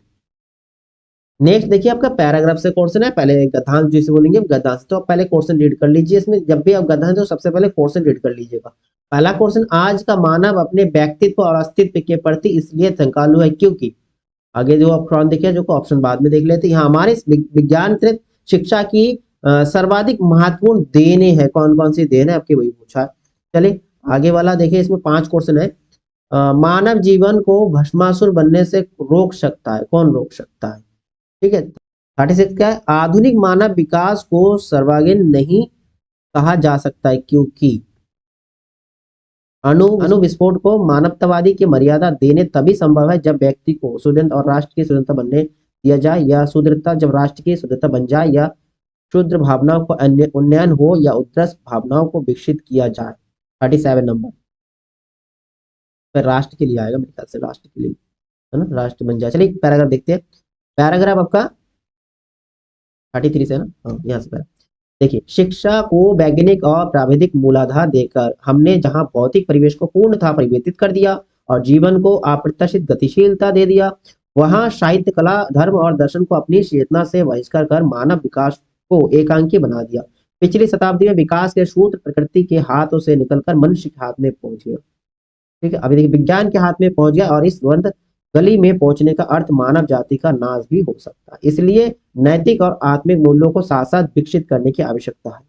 नेक्स्ट देखिए, आपका पैराग्राफ से क्वेश्चन है। पहले गद्यांश जिसे बोलेंगे गद्यांश, तो आप पहले क्वेश्चन रीड कर लीजिए। इसमें जब भी आप गद्यांश तो सबसे पहले क्वेश्चन रीड कर लीजिएगा। पहला क्वेश्चन, आज का मानव अपने व्यक्तित्व और अस्तित्व के प्रति इसलिए शंकालु है क्योंकि, आगे जो ऑप्शन देखिए, जो ऑप्शन बाद में देख लेते हैं। यहाँ हमारे विज्ञानकृत शिक्षा की सर्वाधिक महत्वपूर्ण देने हैं, कौन कौन सी देन है आपके, वही पूछा है। चलिए आगे वाला देखिए, इसमें 5 क्वेश्चन है। मानव जीवन को भस्मासुर बनने से रोक सकता है, कौन रोक सकता है? ठीक है, 36 क्या है? आधुनिक मानव विकास को सर्वांगीण नहीं कहा जा सकता है क्योंकि, अणु विस्फोट को मानवतावादी की मर्यादा देने तभी संभव है जब व्यक्ति को सुदृढ़ और राष्ट्र की सुदृढ़ता बनने दिया जाए, या सुदृढ़ता जब राष्ट्र की सुदृढ़ता बन जाए, या क्षुद्र भावनाओं को उन्नयन हो, या उत्कृष्ट भावनाओं को विकसित किया जाए। 37 नंबर फिर राष्ट्र के लिए आएगा मेरे ख्याल से, राष्ट्र के लिए है ना, राष्ट्र बन जाए। चलिए पैराग्राफ देखते हैं। पैराग्राफ आपका 33 से है ना, हाँ यहाँ से देखिए, शिक्षा को वैज्ञानिक और प्राविधिक मूलाधार देकर हमने जहां भौतिक परिवेश को पूर्णतः परिवर्तित कर दिया और जीवन को अप्रत्याशित गतिशीलता दे दिया, वहां साहित्य, कला, धर्म और दर्शन को अपनी चेतना से बहिष्कार कर मानव विकास को एकांकी बना दिया। पिछली शताब्दी में विकास के सूत्र प्रकृति के हाथों से निकलकर मनुष्य के हाथ में पहुंच गया। ठीक है, अभी देखिए विज्ञान के हाथ में पहुंच गया, और इस द्वंद गली में पहुंचने का अर्थ मानव जाति का नाश भी हो सकता है। इसलिए नैतिक और आत्मिक मूल्यों को साथ साथ विकसित करने की आवश्यकता है।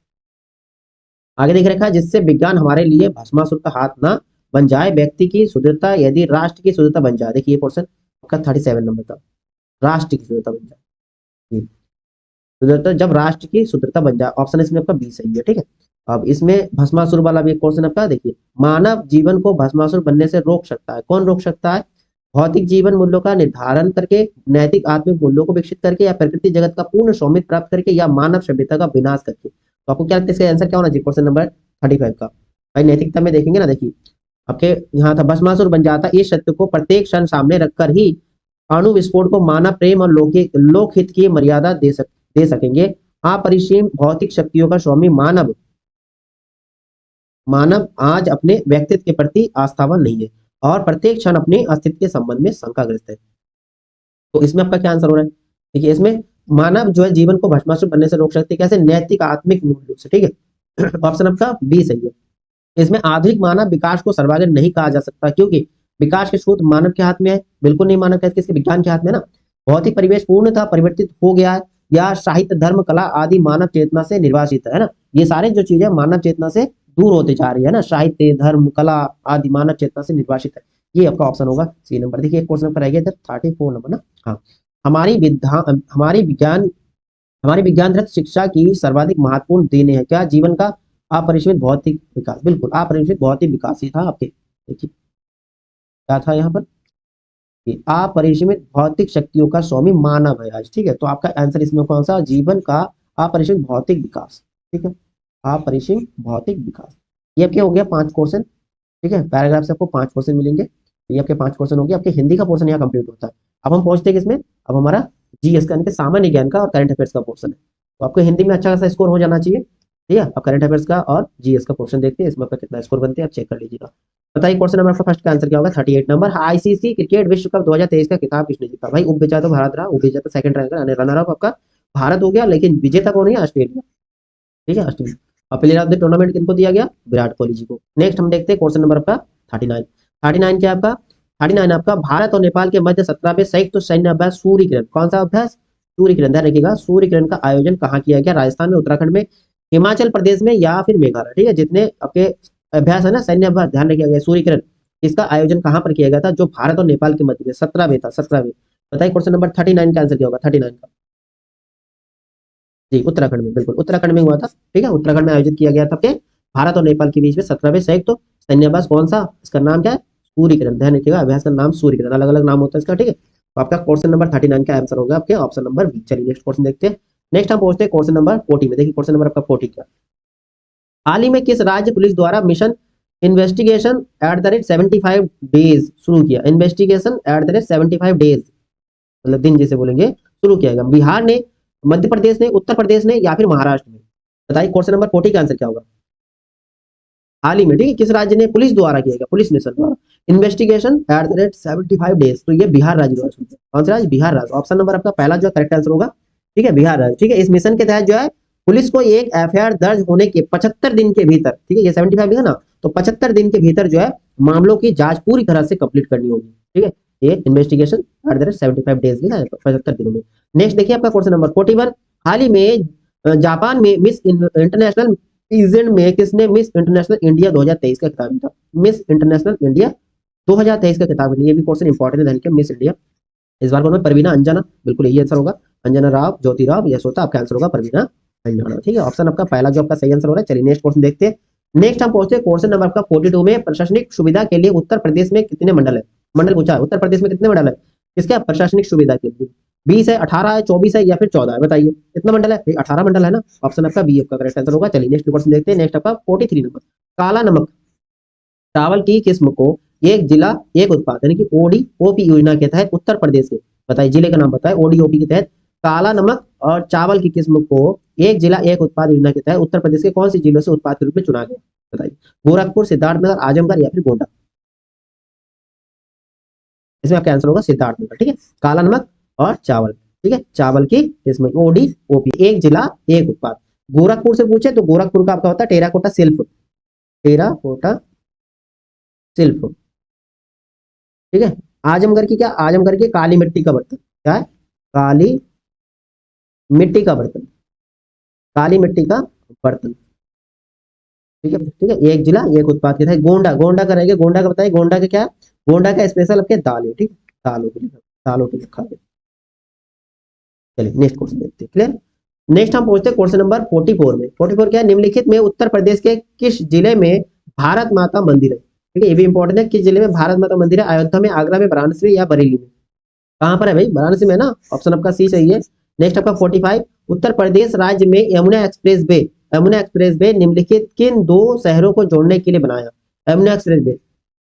आगे देख रखा है, जिससे विज्ञान हमारे लिए भस्मासुर का हाथ ना बन जाए, व्यक्ति की शुद्धता यदि राष्ट्र की शुद्धता बन जाए। देखिए ये क्वेश्चन आपका 37 नंबर का, राष्ट्र की शुद्धता बन जाए, शुद्धता जब राष्ट्र की शुद्धता बन जाए। ऑप्शन इसमें आपका बी सही है। ठीक है, अब इसमें भस्मासुर वाला भी क्वेश्चन आपका देखिए, मानव जीवन को भस्मासुर बनने से रोक सकता है, कौन रोक सकता है? भौतिक जीवन मूल्यों का निर्धारण करके, नैतिक आत्मिक मूल्यों को विकसित करके, या प्रकृति जगत का पूर्ण स्वामित्व प्राप्त करके, या मानव सभ्यता का विनाश करके। तो आपको क्या लगता है इसका आंसर क्या होना चाहिए क्वेश्चन नंबर 35 का? भाई नैतिकता में देखेंगे ना, देखिए आपके यहाँ था भस्मासुर बन जाता, इस सत्य को प्रत्येक क्षण सामने रखकर ही अणु विस्फोट को मानव प्रेम और लोकहित की मर्यादा दे सकेंगे। अपरिसीम भौतिक शक्तियों का स्वामी मानव मानव आज अपने व्यक्तित्व के प्रति आस्थावान नहीं है और प्रत्येक क्षण अपने अस्तित्व के संबंध में शंकाग्रस्त है। तो इसमें आपका क्या आंसर हो रहा है? देखिए इसमें मानव जो है जीवन को भस्मासुर बनने से रोक सकते हैं कैसे? नैतिक आत्मिक मूल्यों से। ठीक है ऑप्शन आपका बी सही है। इसमें आधुनिक मानव विकास को सर्वांगीण नहीं कहा जा सकता क्योंकि विकास के स्रोत मानव के हाथ में है। बिल्कुल नहीं मानव के हाथ, किसके? विज्ञान के हाथ में ना। भौतिक परिवेश पूर्णतः परिवर्तित हो गया है या साहित्य धर्म कला आदि मानव चेतना से निर्वासित है ना। ये सारे जो चीजें मानव चेतना से दूर होते जा रही है ना, साहित्य धर्म कला आदि मानव चेतना से निर्वासित है। ये आपका ऑप्शन होगा सी नंबर। देखिए एक क्वेश्चन पर आएगा इधर 34 नंबर ना। हाँ, हमारी विद्या हमारी विज्ञानरत शिक्षा की सर्वाधिक महत्वपूर्ण देने है क्या? जीवन का अपरिसीमित भौतिक विकास। बिल्कुल अपरिसीमित भौतिक विकास ही था आपके। देखिए क्या था यहाँ पर कि अपरिसीमित भौतिक शक्तियों का स्वामी मानव है आज। ठीक है, तो आपका आंसर इसमें कौन सा? जीवन का अपरिसीमित भौतिक विकास। ठीक है, अपरिसीमित भौतिक विकास। ये आपके हो गया 5 क्वेश्चन। ठीक है, पैराग्राफ से आपको 5 क्वेश्चन मिलेंगे। ये आपके 5 क्वेश्चन हो गए। आपके हिंदी का पोर्शन यहाँ कंप्लीट होता है। अब हम पहुंचते हैं किसमें? अब हमारा जीएस का यानी कि सामान्य ज्ञान का और करंट अफेयर्स का पोर्शन है। तो आपको हिंदी में अच्छा खासा स्कोर हो जाना चाहिए। ठीक है, अब करंट अफेयर्स का और जीएस का पोर्शन देखते हैं, इसमें आपका कितना स्कोर बनते हैं आप चेक कर लीजिएगा। बताइए क्वेश्चन नंबर आपका फर्स्ट का आंसर क्या होगा? 38 नंबर। आईसीसी क्रिकेट विश्व कप 2023 का खिताब किसने जीता? भाई उपविजेता तो भारत रहा, उपविजेता सेकंड रैंक रनर अप आपका भारत हो गया, लेकिन विजेता कौन है? ऑस्ट्रेलिया। ठीक है, ऑस्ट्रेलिया। और प्लेयर ऑफ द टूर्नामेंट किनको दिया गया? विराट कोहली जी को। नेक्स्ट हम देखते हैं क्वेश्चन नंबर आपका 39। 39 क्या आपका? 39 आपका भारत और नेपाल के मध्य 17वें संयुक्त सैन्य अभ्यास सूर्य किरण। कौन सा अभ्यास? सूर्य किरण। ध्यान रखिएगा, सूर्य किरण का आयोजन कहाँ किया गया? राजस्थान में, उत्तराखंड में, हिमाचल प्रदेश में या फिर मेघालय। ठीक है, जितने आपके अभ्यास है ना सैन्य अभ्यास, ध्यान रखिएगा सूर्य किरण इसका आयोजन कहाँ पर किया गया था? जो भारत और नेपाल के मध्य में 17वें था, 17वें। बताइए क्वेश्चन नंबर 39 का आंसर क्या होगा? 39 का जी उत्तराखंड में, बिल्कुल उत्तराखंड में हुआ था। ठीक है, उत्तराखंड में आयोजित किया गया था के भारत और नेपाल के बीच में 17वें संयुक्त तो सैन्य अभ्यास। कौन सा? इसका नाम क्या है? सूर्य किरण। ध्यान रखिएगा, अभ्यास का नाम सूर्य किरण, अलग अलग नाम होता है इसका। ठीक है, तो आपका क्वेश्चन नंबर 39 का आंसर होगा आपके ऑप्शन नंबर बी। चलिए नेक्स्ट क्वेश्चन देखते हैं। नेक्स्ट हम पहुंचते हैं क्वेश्चन नंबर 40 में। देखिए क्वेश्चन नंबर आपका 40 क्या? हाल ही में किस राज्य पुलिस द्वारा mission investigation at the rate 75 days शुरू किया? Investigation at the rate 75 days मतलब दिन जिसे बोलेंगे, शुरू किया गया। बिहार ने, मध्य प्रदेश ने, उत्तर प्रदेश ने या फिर महाराष्ट्र में? बताइए क्वेश्चन नंबर 40 का आंसर क्या होगा? हाल ही में। ठीक है, किस राज्य ने पुलिस द्वारा किया गया? पुलिस मिशन द्वारा investigation at the rate 75 days. तो ये बिहार राज्य द्वारा शुरू किया। कौन सा राज्य? बिहार राज्य। ऑप्शन नंबर आपका पहला जो करेक्ट आंसर होगा। ठीक है, बिहार राज्य। ठीक है, इस मिशन के तहत जो है पुलिस को एक एफआईआर दर्ज होने के 75 दिन के भीतर, ठीक है ये 75 है ना, तो 75 दिन के भीतर जो है मामलों की जांच पूरी तरह से कंप्लीट करनी होगी। ठीक है, ये investigation at the rate 75 days लिखा है, 75 दिनों में। नेक्स्ट देखिए आपका क्वेश्चन नंबर 41। हाल ही में जापान में मिस इंटरनेशनल इवेंट में किसने मिस इंटरनेशनल इंडिया 2023 का खिताब जीता? मिस इंटरनेशनल इंडिया 2023 का खिताब। ये भी क्वेश्चन इंपॉर्टेंट है, मिस इंडिया इस बार कौन है? परवीना अंजना। बिल्कुल यही आंसर होगा, अंजना राव, ज्योति राव, यशोता। आपका आंसर होगा परवीना अंजना। ठीक है, ऑप्शन आपका पहला जो आपका सही आंसर हो रहा है। चलिए नेक्स्ट क्वेश्चन देखते हैं। नेक्स्ट हम पहुंचते हैं क्वेश्चन नंबर आपका 42 में। प्रशासनिक सुविधा के लिए उत्तर प्रदेश में कितने मंडल है? मंडल पूछा है, उत्तर प्रदेश में कितने मंडल है इसके प्रशासनिक सुविधा के लिए? 20 है, 18 है, 24 है या फिर 14 है? बताइए कितना मंडल है? 18 मंडल है ना। ऑप्शन आपका बी आपका करेक्ट आंसर होगा। चलिए नेक्स्ट क्वेश्चन देखते हैं। नेक्स्ट आपका 43 नंबर। काला नमक चावल की किस्म को एक जिला एक उत्पाद यानी कि ओडीओपी योजना के तहत उत्तर प्रदेश के, बताइए जिले का नाम बताए, ओडीओपी के तहत काला नमक और चावल की किस्म को एक जिला एक उत्पाद योजना के तहत उत्तर प्रदेश के कौन सी जिलों से उत्पाद के रूप में चुना गया? बताइए गोरखपुर, सिद्धार्थनगर, आजमगढ़ या फिर गोंडा? इसमें आपका आंसर होगा सिद्धार्थनगर। ठीक है, काला नमक और चावल। ठीक है, चावल की किस्म ओडीओपी, एक जिला एक उत्पाद। गोरखपुर से पूछे तो गोरखपुर का आपका होता है टेराकोटा शिल्प, टेराकोटा शिल्प। ठीक है, आजमगढ़ की क्या? आजमगढ़ की काली मिट्टी का बर्तन। क्या है? काली मिट्टी का बर्तन, काली मिट्टी का बर्तन। ठीक है, ठीक है, एक जिला एक उत्पाद के तहत। गोंडा, गोंडा का रहेगा, गोंडा का बताइए, गोंडा का क्या है? गोंडा का स्पेशल आपके दाल है। ठीक है, दालों के लिए, दालों के लिए खा गया। चलिए नेक्स्ट क्वेश्चन देखते हैं। क्लियर? नेक्स्ट हम पहुंचते हैं क्वेश्चन नंबर 44 में। 44 क्या है? निम्नलिखित में उत्तर प्रदेश के किस जिले में भारत माता मंदिर है? ठीक है, ये भी इंपॉर्टेंट है, किस जिले में भारत माता मंदिर है? अयोध्या में, आगरा में, वाराणसी में या बरेली में? कहां पर है भाई? वाराणसी में ना। ऑप्शन आपका सी सही है। नेक्स्ट आपका 45। उत्तर प्रदेश राज्य में Yamuna express way, Yamuna express way निम्नलिखित किन दो शहरों को जोड़ने के लिए बनाया? यमुना एक्सप्रेस वे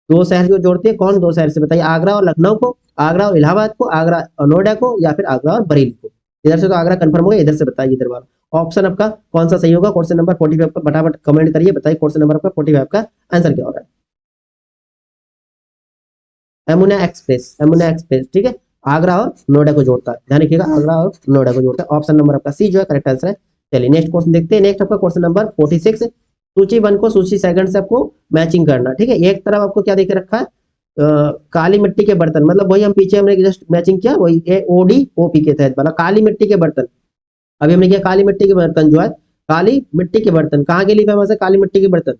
दो शहर को जोड़ते हैं, कौन दो शहर से? बताइए, आगरा और लखनऊ को, आगरा और इलाहाबाद को, आगरा और नोएडा को या फिर आगरा और बरेली को? इधर से तो आगरा कंफर्म हो गया, इधर से बताइए इधर वाला। ऑप्शन आपका कौन सा सही होगा? क्वेश्चन नंबर 45 का फटाफट कमेंट करिए, बताइए क्वेश्चन नंबर आपका 45 का आंसर क्या हो रहा है? यमुना एक्सप्रेस, यमुना एक्सप्रेस, ठीक है, आगरा और नोएडा को जोड़ता है, ध्यान रखिएगा, आगरा और नोएडा को जोड़ता है। ऑप्शन नंबर आपका सी जो है करेक्ट आंसर है। चलिए नेक्स्ट क्वेश्चन देखते हैं। नेक्स्ट आपका क्वेश्चन नंबर 46, सूची 1 को सूची सेकंड से आपको मैचिंग करना, ठीक है। एक तरफ आपको क्या देके रखा है? काली मिट्टी के बर्तन, मतलब वही हम पीछे हमने जस्ट मैचिंग किया, वही ओडी ओपी के तहत वाला काली मिट्टी के बर्तन। अभी हमने किया काली मिट्टी के बर्तन जो है, काली मिट्टी के बर्तन कहाँ के लिए फेमस है? काली मिट्टी के बर्तन,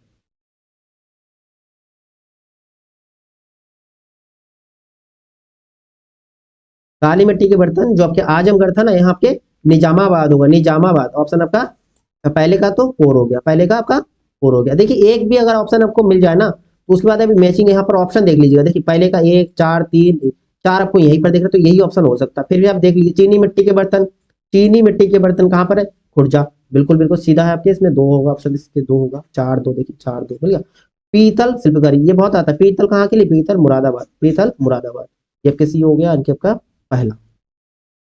काली मिट्टी के बर्तन जो आपके आजमगढ़ था ना, यहाँ आपके निजामाबाद होगा, निजामाबाद। ऑप्शन आपका पहले का तो फोर हो गया, पहले का आपका फोर हो गया। देखिए एक भी अगर ऑप्शन आपको मिल जाए ना, तो उसके बाद अभी मैचिंग यहाँ पर ऑप्शन देख लीजिएगा। देखिए पहले का 1 4 3 4 आपको यहीं पर देख रहे, तो यही ऑप्शन हो सकता है। फिर भी आप देख लीजिए चीनी मिट्टी के बर्तन, चीनी मिट्टी के बर्तन कहाँ पर है? खुर्जा, बिल्कुल बिल्कुल सीधा है आपके, इसमें दो होगा ऑप्शन, इसके दो होगा, 4 2, देखिए 4 2 मिल गया। पीतल शिल्पकारी, ये बहुत आता है, पीतल कहाँ के लिए? पीतल मुरादाबाद, पीतल मुरादाबाद। ये आपके सी हो गया, अंक आपका पहला।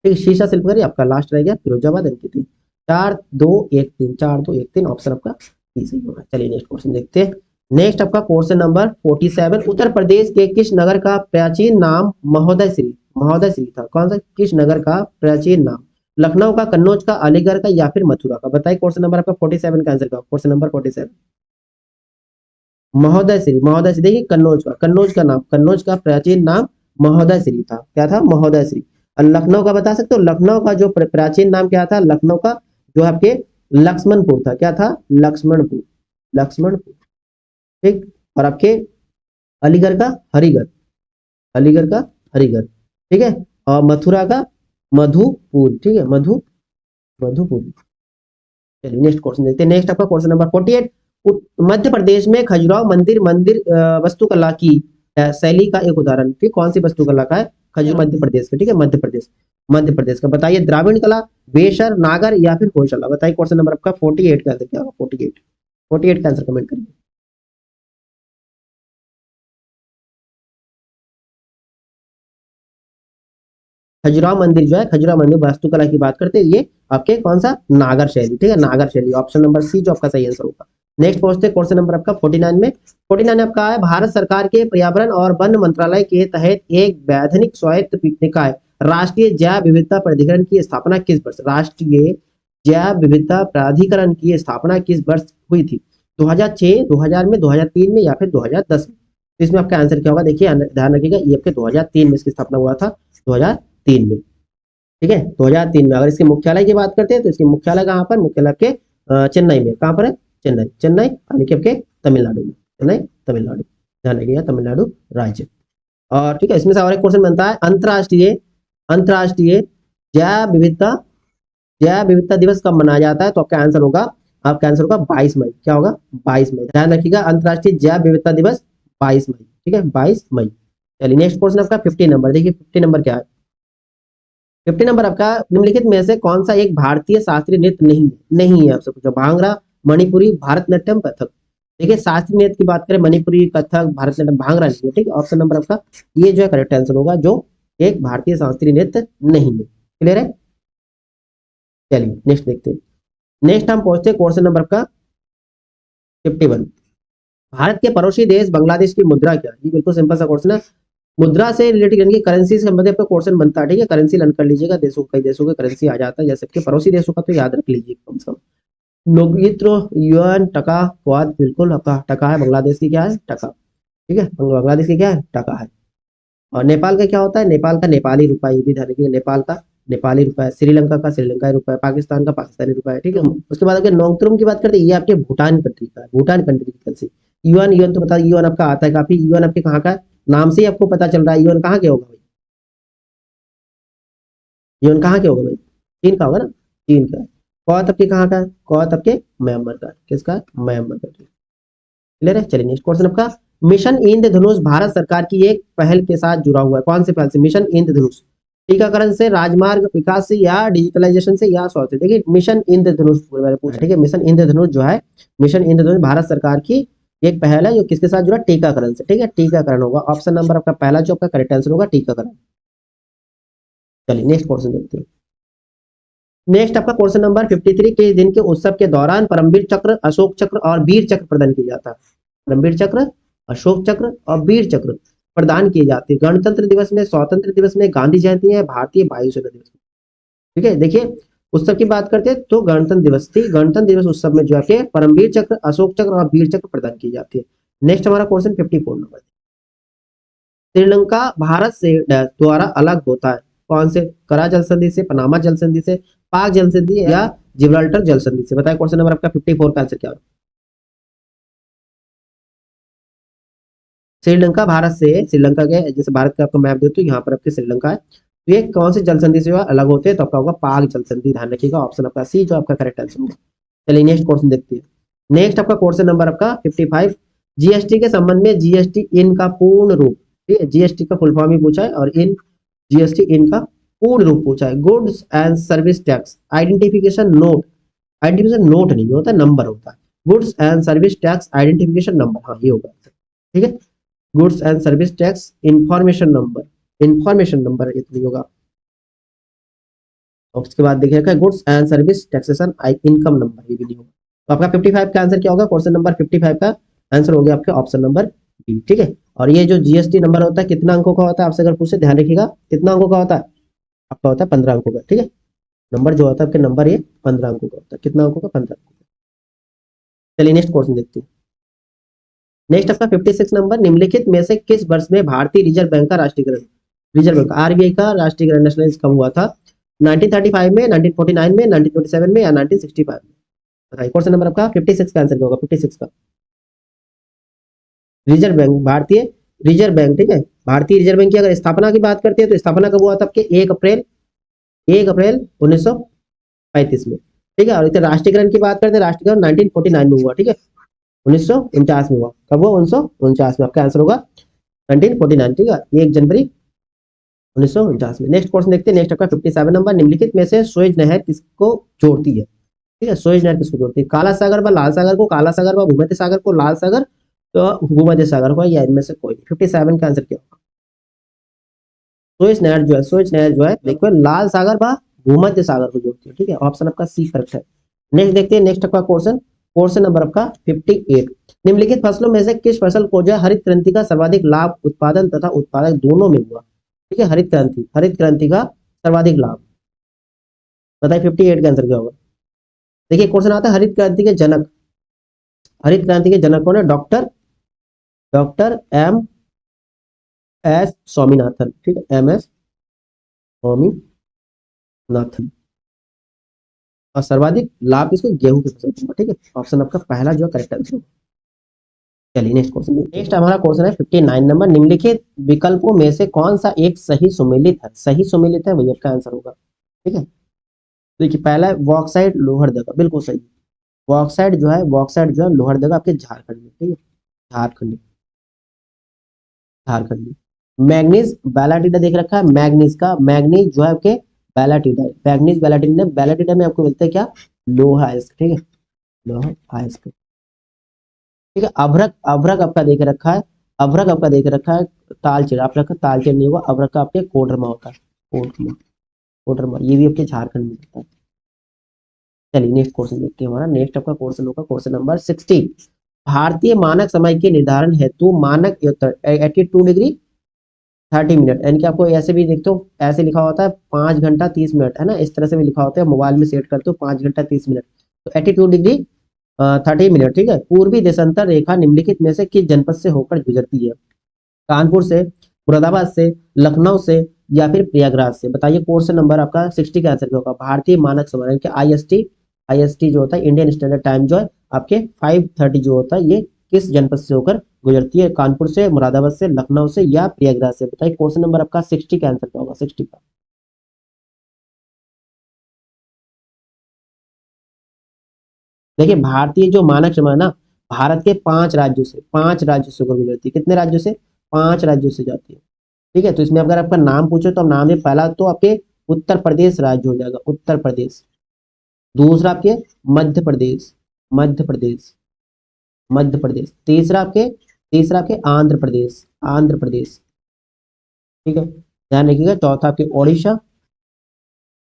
ठीक, शीशा शिल्पकारी आपका लास्ट रह गया, फिरोजाबाद, अंक 3। 4 2 1 3, 4 2 1 3, ऑप्शन आपका बी सही होगा। चलिए नेक्स्ट क्वेश्चन देखते हैं। नेक्स्ट आपका क्वेश्चन नंबर 47, उत्तर प्रदेश के किस नगर का प्राचीन नाम महोदय श्री, महोदय श्री था? कौन सा, किस नगर का प्राचीन नाम? लखनऊ का, कन्नौज का, अलीगढ़ का या फिर मथुरा का? बताइए क्वेश्चन नंबर आपका 47 का आंसर का, क्वेश्चन नंबर 47। महोदय श्री, महोदय श्री, देखिए कन्नौज का, कन्नौज का नाम, कन्नौज का प्राचीन नाम महोदय श्री था। क्या था? महोदय श्री। और लखनऊ का बता सकते हो? लखनऊ का जो प्राचीन नाम क्या था? लखनऊ का जो आपके लक्ष्मणपुर था। क्या था? लक्ष्मणपुर, लक्ष्मणपुर, ठीक। और आपके अलीगढ़ का हरिगढ़, अलीगढ़ का हरिगढ़, ठीक है। और मथुरा का मधुपुर, ठीक है, मधुपुर। चलिए नेक्स्ट क्वेश्चन देखते हैं। नेक्स्ट आपका क्वेश्चन नंबर 48, मध्य प्रदेश में खजुराहो मंदिर मंदिर वास्तुकला की शैली का एक उदाहरण, ठीक, कौन सी वास्तुकला का है? खजुराहो मध्य प्रदेश का, ठीक है, मध्य प्रदेश, मध्य प्रदेश का। बताइए द्राविड़ कला, बेशर, नागर या फिर होयसला? बताइए क्वेश्चन नंबर आपका 48 का आंसर क्या होगा? 48, 48 का आंसर कमेंट करिए। खजुराहो मंदिर जो है, खजुराहो मंदिर वास्तुकला की बात करते हैं, ये आपके कौन सा? नागर शैली, ठीक है, नागर शैली। ऑप्शन नंबर सी जो आपका सही आंसर होगा। नेक्स्ट पहुंचते हैं क्वेश्चन नंबर आपका 49 में। 49 आपका है, भारत सरकार के पर्यावरण और वन मंत्रालय के तहत एक वैधानिक स्वायत्त निकाय राष्ट्रीय जैव विविधता प्राधिकरण की स्थापना किस वर्ष? राष्ट्रीय जैव विविधता प्राधिकरण की स्थापना किस वर्ष हुई थी? 2006, 2000 में, 2003 में या फिर 2010 में? तो इसमें आपका आंसर क्या होगा? देखिए ध्यान रखिएगा, ये आपके 2003 में इसकी स्थापना हुआ था, 2003 में, ठीक है, 2003 में। अगर इसके मुख्यालय की बात करते हैं तो इसके मुख्यालय कहाँ पर? मुख्यालय आपके चेन्नई में। कहाँ पर है? चेन्नई, चेन्नई यानी कि आपके तमिलनाडु में, चेन्नई तमिलनाडु, ध्यान रखिएगा, तमिलनाडु राज्य। और ठीक है, इसमें से और एक क्वेश्चन बनता है, अंतरराष्ट्रीय अंतरराष्ट्रीय जैव विविधता, जैव विविधता दिवस कब मनाया जाता है? तो आपका आंसर होगा, आपका आंसर होगा 22 मई। क्या होगा? 22 मई, ध्यान रखिएगा, अंतरराष्ट्रीय जैव विविधता दिवस 22 मई, ठीक है, 22 मई। चलिए नेक्स्ट क्वेश्चन आपका 50 नंबर, देखिए 50 नंबर क्या है? 50 नंबर आपका, निम्नलिखित में से कौन सा एक भारतीय शास्त्रीय नृत्य नहीं नहीं है? आपसे पूछा, भांगड़ा, मणिपुरी, भारतनाट्यम, कथक। देखिए शास्त्रीय नृत्य की बात करें, मणिपुरी, कथक, भारतनाट्यम, भांगड़ा नहीं है, ठीक है। ऑप्शन नंबर आपका ये जो है करेक्ट आंसर होगा, जो एक भारतीय शास्त्रीय नृत्य नहीं है। क्लियर है? चलिए नेक्स्ट देखते हैं। नेक्स्ट हम पहुंचते हैं क्वेश्चन नंबर आपका 51, भारत के पड़ोसी देश बांग्लादेश की मुद्रा क्या है? ये बिल्कुल सिंपल सा क्वेश्चन है, मुद्रा से रिलेटेड यानी कि करेंसी से संबंधित आपका क्वेश्चन बनता है, ठीक है। करेंसी लर्न कर लीजिएगा, देशों, कई देशों के करेंसी आ जाता है, जैसे कि पड़ोसी देशों का तो याद रख लीजिए कम से कम। नोगित्रो, युआन, टका, क्वाद, बिल्कुल आपका टका है, बांग्लादेश की क्या है? टका, ठीक है, बांग्लादेश की क्या है? टका है। और नेपाल का क्या होता है? नेपाल का नेपाली रुपया, ये भी ध्यान रखिएगा, नेपाल का नेपाली रुपया है। श्रीलंका का श्रीलंकाई रुपया है। पाकिस्तान का पाकिस्तानी रुपया है, ठीक है। उसके बाद अगर नोंगत्रुम की बात करते हैं, ये आपके भूटान कंट्री का है, भूटान कंट्री की करेंसी। यूएन, यूएन तो बता, यूएन आपका आता है काफी, यूएन आपके कहाँ का है? नाम से ही आपको पता चल रहा है, यूएन कहाँ के होगा भाई? यूएन कहाँ के होगा भाई? चीन का होगा ना, चीन का है। कौत आपके कहाँ का है? कौत आपके म्यांमार का है। किसका है? म्यांमार का। क्लियर है? चलिए नेक्स्ट क्वेश्चन आपका, मिशन इंद्रधनुष भारत सरकार की एक पहल के साथ जुड़ा हुआ है, कौन से पहल से? मिशन इंद्रधनुष, टीकाकरण से, राजमार्ग विकास से, या डिजिटलाइजेशन से, या स्वास्थ्य। देखिए मिशन इंद्रधनुष मैंने पूछा, ठीक है, मिशन इंद्रधनुष जो है, मिशन इंद्रधनुष भारत सरकार की एक पहल है, जो किसके साथ जुड़ा? टीकाकरण से, ठीक है, टीकाकरण होगा। ऑप्शन नंबर आपका पहला जो आपका करेक्ट आंसर होगा, टीकाकरण। चलिए नेक्स्ट क्वेश्चन देखते हैं। नेक्स्ट आपका क्वेश्चन नंबर 53, किस दिन के उत्सव के दौरान परमवीर चक्र, अशोक चक्र और वीर चक्र प्रदान किया जाता है? परमवीर चक्र, अशोक चक्र और वीर चक्र प्रदान किए जाते हैं गणतंत्र दिवस में, स्वतंत्र दिवस में, गांधी जयंती है, भारतीय वायुसेना दिवस में। ठीक है, देखिए उत्सव की बात करते हैं तो गणतंत्र दिवस थी, गणतंत्र दिवस उत्सव में जो है परमवीर चक्र, अशोक चक्र और वीर चक्र प्रदान की जाती है। नेक्स्ट हमारा क्वेश्चन 54 नंबर, श्रीलंका भारत से द्वारा अलग होता है कौन से? करा जल संधि से, पनामा जल संधि से, पाक जल संधि या जिब्राल्टर जल संधि से? बताए क्वेश्चन नंबर आपका 54 का आंसर क्या होगा? श्रीलंका भारत से, श्रीलंका के जैसे भारत का आपको मैप देते तो यहाँ पर आपके श्रीलंका है, तो ये कौन से जल संधि से अलग होते हैं? तो आपका होगा पाक जल संधि, ध्यान रखिएगा, ऑप्शन आपका सी जो आपका करेक्ट आंसर होगा। चलिए नेक्स्ट क्वेश्चन देखते हैं। नेक्स्ट आपका क्वेश्चन नंबर आपका 55, जीएसटी के संबंध में जीएसटी इन का पूर्ण रूप, ठीक है, जीएसटी का फुल फॉर्म ही पूछा है और इन जीएसटी इन का पूर्ण रूप पूछा है। Goods and service tax identification note, identification note नहीं होता, नंबर होता है। Goods and service tax identification number, हाँ ये होगा, ठीक है। Goods and service tax information number, information number इतनी होगा। और उसके बाद देखिएगा goods and service taxation income number, ये भी नहीं होगा। तो आपका 55 का आंसर क्या होगा? क्वेश्चन नंबर 55 का आंसर हो गया आपके ऑप्शन नंबर बी, ठीक है। और ये जो जीएसटी नंबर होता है कितना अंकों का होता है? आपसे अगर पूछे ध्यान रखिएगा, कितना अंकों का होता है? आपका होता है 15 अंकों का, ठीक है। नंबर जो होता है आपके नंबर ये 15 अंकों का होता है। कितना अंकों का? 15 अंकों का। चलिए नेक्स्ट क्वेश्चन देखते हैं। नेक्स्ट आपका 56 नंबर, निम्नलिखित में से किस वर्ष में भारतीय रिजर्व बैंक का राष्ट्रीयकरण, रिजर्व बैंक आरबीआई का राष्ट्रीयकरण नेशनलाइज कब हुआ था? 1935 में, 1949 में, 1927 में या 1965 में? बताइए क्वेश्चन नंबर आपका 56 का आंसर क्या होगा? 56 का रिजर्व बैंक, भारतीय रिजर्व बैंक, ठीक है। भारतीय रिजर्व बैंक की अगर स्थापना की बात करते हैं तो स्थापना कब हुआ था आपके? 1 अप्रैल 1935 में, ठीक है। और इधर राष्ट्रीयकरण की बात करते हैं, राष्ट्रीयकरण 1949 में हुआ, ठीक है, 1949 में हुआ। कब हुआ? 1949 में। आपका आंसर होगा 1949, ठीक है, 1 जनवरी 1949 में। नेक्स्ट क्वेश्चन देखते हैं। नेक्स्ट आपका 57 नंबर, निम्नलिखित में से सुएज नहर किसको जोड़ती है? ठीक है, सुएज नहर किसको जोड़ती है? काला सागर व लाल सागर को, काला सागर व भूमध्य सागर को, लाल सागर तो भूमध्य सागर को, या इनमें से कोई? 57 का आंसर क्या होगा? सुएज नहर जो है, सुएज नहर जो है देखो लाल सागर व भूमध्य सागर को जोड़ती है, ठीक है, ऑप्शन आपका सी करेक्ट है। नेक्स्ट देखते हैं। नेक्स्ट आपका क्वेश्चन, क्वेश्चन नंबर आपका 58, निम्नलिखित फसलों में से किस फसल को जो हरित क्रांति का सर्वाधिक लाभ उत्पादन तथा उत्पादक दोनों में हुआ? ठीक है, हरित क्रांति, हरित क्रांति का सर्वाधिक लाभ। बताइए 58 का आंसर क्या होगा? देखिए क्वेश्चन आता है हरित क्रांति के जनक, हरित क्रांति के जनक कौन है? Doctor doctor M S Swaminathan, ठीक है, एम एस स्वामीनाथन। और सर्वाधिक लाभ किसको? गेहूं की फसल को, ठीक है, ऑप्शन आपका पहला जो करेक्ट आंसर होगा। चलिए नेक्स्ट क्वेश्चन। नेक्स्ट हमारा क्वेश्चन है 59 नंबर, निम्नलिखित विकल्पों में से कौन सा एक सही सुमेलित है? सही सुमेलित है वही आपका आंसर होगा, ठीक है। देखिए पहला है बॉक्साइट लोहरदगा, बिल्कुल सही। बॉक्साइट जो है, बॉक्साइट जो है लोहरदगा आपके झारखंड में, ठीक है, झारखंड, झारखंड में। मैग्नीज बैलाटिडा देख रखा है, मैग्नीज का, मैग्नीज जो है आपके बैलाटिडा, मैग्नीज बैलाटिडा, बैलाटिडा में आपको मिलता है क्या? लोहा अयस्क, ठीक है, लोहा अयस्क, ठीक है। अभ्रक, अभ्रक आपका देख रखा है, अभ्रक आपका देख रखा है तालचेर, आप रखा तालचेर नहीं होगा, अभ्रक का आपके कोडरमा होता है, कोडरमा, कोडरमा, ये भी आपके झारखंड में होता है। चलिए नेक्स्ट क्वेश्चन देखते हैं हमारा। नेक्स्ट आपका क्वेश्चन होगा क्वेश्चन नंबर 60, भारतीय मानक समय के निर्धारण हेतु मानक 82 डिग्री 30 मिनट, यानी कि आपको ऐसे भी देखते हो, ऐसे लिखा होता है 5 घंटा 30 मिनट, है ना, इस तरह से भी लिखा होता है, मोबाइल में सेट करते हो 5 घंटा 30 मिनट, तो 82 डिग्री 30 मिनट, ठीक है। पूर्वी देशांतर रेखा निम्नलिखित में से किस जनपद से होकर गुजरती है? कानपुर से, मुरादाबाद से, लखनऊ से या फिर प्रयागराज से? बताइए क्वेश्चन नंबर आपका 60 का आंसर क्या होगा? भारतीय मानक समय यानी कि आईएसटी, आईएसटी जो होता है इंडियन स्टैंडर्ड टाइम जो है आपके 5:30 जो होता है, ये किस जनपद से होकर गुजरती है? कानपुर से, मुरादाबाद से, लखनऊ से या प्रयागराज से? बताइए क्वेश्चन नंबर आपका 60 का आंसर क्या होगा? 60 का देखिए भारतीय जो मानक समय है ना, भारत के 5 राज्यों से, 5 राज्यों से होकर गुजरती है। कितने राज्यों से? 5 राज्यों से जाती है, ठीक है। तो इसमें अगर आपका नाम पूछो तो नाम है, पहला तो आपके उत्तर प्रदेश राज्य हो जाएगा, उत्तर प्रदेश। दूसरा आपके मध्य प्रदेश, मध्य प्रदेश, मध्य प्रदेश। तीसरा आपके आंध्र प्रदेश, आंध्र प्रदेश, ठीक है, ध्यान रखिएगा। चौथा आपके ओडिशा,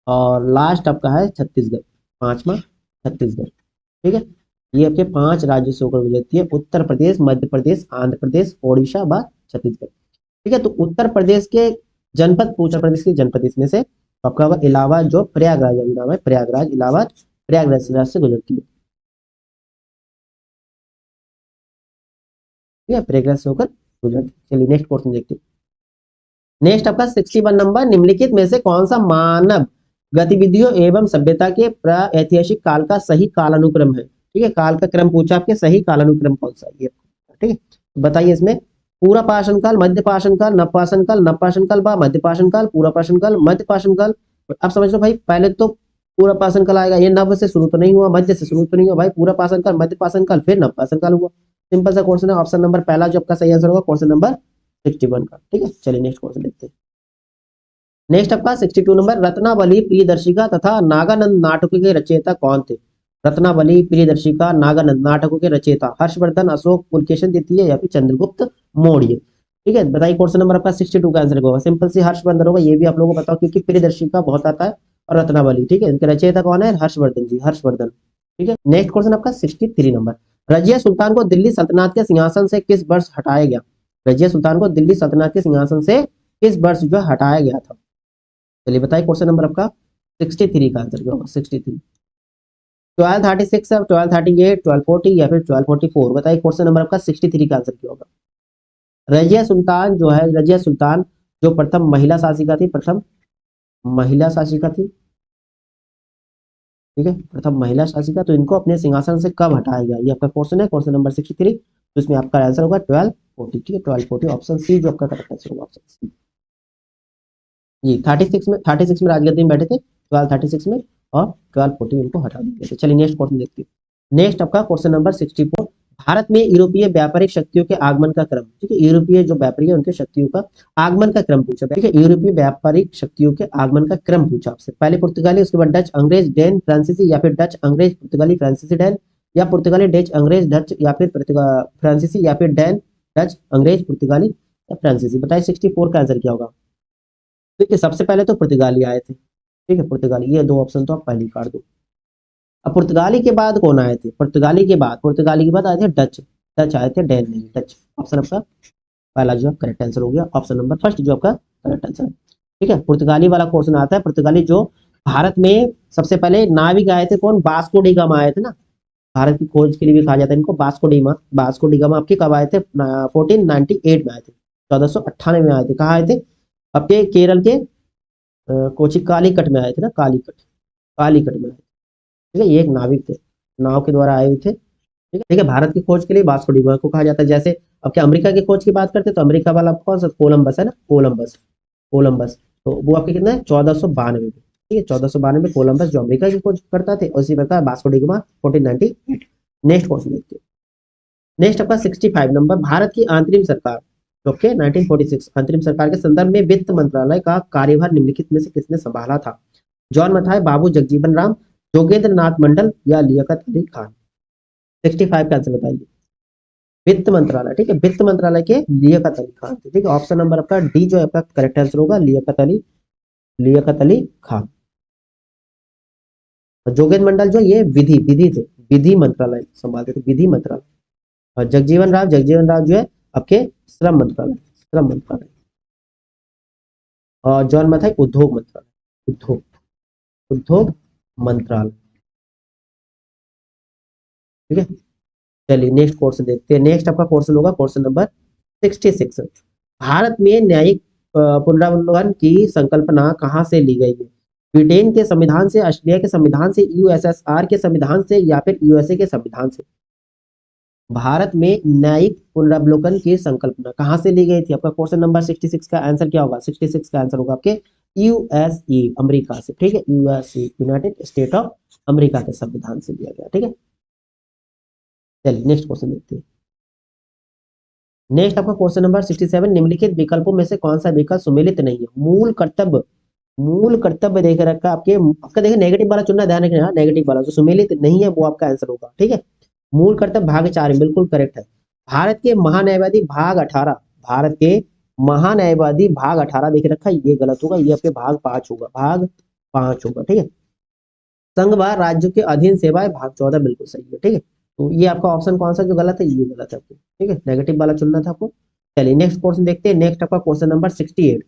और लास्ट आपका है छत्तीसगढ़, पांचवा छत्तीसगढ़। ठीक है, ये आपके 5 राज्यों से होकर गुजरती है, उत्तर प्रदेश, मध्य प्रदेश, आंध्र प्रदेश, ओडिशा व छत्तीसगढ़। ठीक है, तो उत्तर प्रदेश के जनपद, उत्तर प्रदेश के जनपद इसमें से आपका होगा इलाहाबाद, जो प्रयागराज अभी नाम है, प्रयागराज, इलाहाबाद प्रयागराज से गुजरती है। ठीक है, प्रयागराज से होकर गुजरती है। चलिए नेक्स्ट क्वेश्चन देखते हैं। नेक्स्ट आपका 61 नंबर, निम्नलिखित में से कौन सा मानव गतिविधियों एवं सभ्यता के प्रागैतिहासिक काल का सही कालानुक्रम है। ठीक है, काल का क्रम पूछा आपके, सही कालानुक्रम कौन सा है ये। ठीक है, बताइए इसमें पूरा पाषाण काल, मध्य पाषाण काल, नवपाषाण काल, नवपाषाण काल व मध्य पाषाण काल, पूरा पाषाण काल, मध्य पाषाण काल। आप समझ लो भाई, पहले तो पूरा पाषाण काल आएगा, ये नव से शुरू तो नहीं हुआ, मध्य से शुरू तो नहीं हुआ भाई, पूरा पाषाण काल, मध्य पाषाण काल, फिर नवपाषाण काल हुआ। सिंपल सा क्वेश्चन है, ऑप्शन नंबर पहला जो आपका सही आंसर होगा क्वेश्चन नंबर 61 का। ठीक है, चलिए नेक्स्ट क्वेश्चन देखते हैं। नेक्स्ट आपका 62 नंबर, रत्नावली प्रियदर्शिका तथा नागानंद नाटकों के रचयिता कौन थे। रत्नावली प्रियदर्शिका नागानंद नाटकों के रचयिता हर्षवर्धन, अशोक, पुलकेशन द्वितीय या फिर चंद्रगुप्त मौर्य। ठीक है, बताइए क्वेश्चन नंबर आपका 62 का आंसर होगा, सिंपल सी हर्षवर्धन होगा, ये भी आप लोगों को बताओ क्योंकि प्रियदर्शिका बहुत आता है और रत्नावली। ठीक है, इनके रचयिता कौन है, हर्षवर्धन जी, हर्षवर्धन। ठीक है, नेक्स्ट क्वेश्चन आपका 63 नंबर, रजिया सुल्तान को दिल्ली सल्तनत के सिंहासन से किस वर्ष हटाया गया। रजिया सुल्तान को दिल्ली सल्तनत के सिंहासन से किस वर्ष जो हटाया गया था। चलिए बताइए क्वेश्चन नंबर आपका 63 का आंसर क्या होगा, 63। 1236 है, 1238, 1240 या फिर 1244। बताइए क्वेश्चन नंबर आपका 63 का आंसर क्या होगा। रजिया सुल्तान जो है, रजिया सुल्तान जो प्रथम महिला शासिका थी, प्रथम महिला शासिका थी। ठीक है, प्रथम महिला शासिका, तो इनको अपने सिंहासन से कब हटाया गया, ये आपका क्वेश्चन है, क्वेश्चन नंबर 63। तो इसमें आपका आंसर होगा 1240। ठीक है, 1240 ऑप्शन सी जो आपका करेक्ट आंसर होगा, ऑप्शन सी जी। 36 में राजगद्दी में बैठे थे, 1236 में, और 1240 इनको हटा दिया गया। चलिए नेक्स्ट क्वेश्चन देखते हैं। नेक्स्ट आपका क्वेश्चन नंबर 64, भारत में यूरोपीय व्यापारिक शक्तियों के आगमन का क्रम। ठीक है, यूरोपीय जो व्यापारी है उनके शक्तियों का आगमन का क्रम पूछा। ठीक है, यूरोपीय व्यापारिक शक्तियों के आगमन का क्रम पूछा आपसे। पहले पुर्तगाली, उसके बाद डच, अंग्रेज, डैन, फ्रांसीसी या फिर डच, अंग्रेज, पुर्तगाली, फ्रांसीसी, डैन, या पुर्तगाली, डच, अंग्रेज, डच या फिर फ्रांसीसी या फिर डैन, डच, अंग्रेज, पुर्तगाली या फ्रांसीसी। बताइए 64 का आंसर क्या होगा। देखिए सबसे पहले तो पुर्तगाली आए थे। ठीक है, पुर्तगाली, ये दो ऑप्शन तो आप पहले काट दो। अब पुर्तगाली के बाद कौन आए थे, पुर्तगाली के बाद आए थे डच, डच आए थे, डैन नहीं, डच। ऑप्शन आपका पहला जो करेक्ट आंसर हो गया, ऑप्शन नंबर फर्स्ट जो आपका करेक्ट आंसर है। ठीक है, पुर्तगाली वाला क्वेश्चन आता है, पुर्तगाली जो भारत में सबसे पहले नाविक आए थे, कौन, वास्को डी गामा आए थे ना, भारत की खोज के लिए भी कहा जाता है इनको Vasco D gamma. Vasco D gamma आपके कब आए थे, 1498 में आए थे, 1498 में आए थे। कहाँ आए थे, आपके केरल के कोची कालीकट में आए थे ना, कालीकट, कालीकट में आए थे। ठीक है, ये एक नाविक थे, नाव के द्वारा आए हुए थे। ठीक है, भारत की खोज के लिए वास्को डी गामा को कहा जाता है। जैसे अब क्या अमेरिका की खोज की बात करते हैं तो अमेरिका वाला कौन सा, कोलंबस है ना, कोलंबस, कोलंबस। तो वो आपके कितना है, 1492 में। ठीक है, 1492 में कोलंबस जो अमेरिका की खोज करता थे, उसी प्रकार Vasco D gamma 1498। Next question देखते हैं। नेक्स्ट आपका 65 नंबर, भारत की अंतरिम सरकार, ओके 1946 अंतरिम सरकार के संदर्भ में वित्त मंत्रालय का कार्यभार निम्नलिखित में से किसने संभाला था। जॉन मथाई, बाबू जगजीवन राम, योगेंद्र नाथ मंडल या लियाकत अली खान। 65 का आंसर बताइए। वित्त मंत्रालय, ठीक है, वित्त मंत्रालय के लियाकत अली खान थे। ठीक है, ऑप्शन नंबर आपका डी जो आपका करेक्ट आंसर होगा, लियाकत अली खान। जोगेंद्र मंडल जो ये विधि विधि थे, विधि मंत्रालय संभालते थे, विधि मंत्रालय। और जगजीवन राव जो है आपके श्रम मंत्रालय, श्रम मंत्रालय। और जॉन मथाई उद्योग मंत्रालय, उद्योग मंत्रालय। ठीक है, चलिए नेक्स्ट क्वेश्चन देखते हैं। नेक्स्ट आपका क्वेश्चन होगा क्वेश्चन नंबर 66, भारत में न्यायिक पुनरावलोकन की संकल्पना कहाँ से ली गई है। ब्रिटेन के संविधान से, ऑस्ट्रेलिया के संविधान से, यूएसएसआर के संविधान से या फिर यूएसए के संविधान से। भारत में न्यायिक पुनरावलोकन की संकल्पना कहाँ से ली गई थी। आपका क्वेश्चन नंबर 66 का आंसर क्या होगा, 66 का आंसर होगा आपके यूएसए, अमेरिका से। ठीक है, USA, United state of America के संविधान से लिया गया। ठीक है, चलिए नेक्स्ट क्वेश्चन देखते हैं। नेक्स्ट आपका क्वेश्चन नंबर 67, निम्नलिखित विकल्पों में से कौन सा विकल्प सुमेलित नहीं है। मूल कर्तव्य देख रखा आपके, आपका देखिए नेगेटिव वाला चुनना, ध्यान रखना, नेगेटिव वाला जो सुमेलित नहीं है वो आपका आंसर होगा। ठीक है, मूल कर्तव्य भाग 4 बिल्कुल करेक्ट है। भारत के महान्यायवादी भाग 18, भारत के महान्यायवादी भाग 18 देख रखा है, ये गलत होगा, ये आपके भाग 5 होगा, भाग 5 होगा, ठीक है। संघ व राज्य के अधीन सेवाएं भाग 14 बिल्कुल सही है, ठीक है। तो ये आपका ऑप्शन कौन सा जो गलत है, ये गलत है आपको, ठीक है, नेगेटिव वाला चुनना था आपको। चलिए नेक्स्ट क्वेश्चन देखते हैं। नेक्स्ट आपका क्वेश्चन नंबर 68।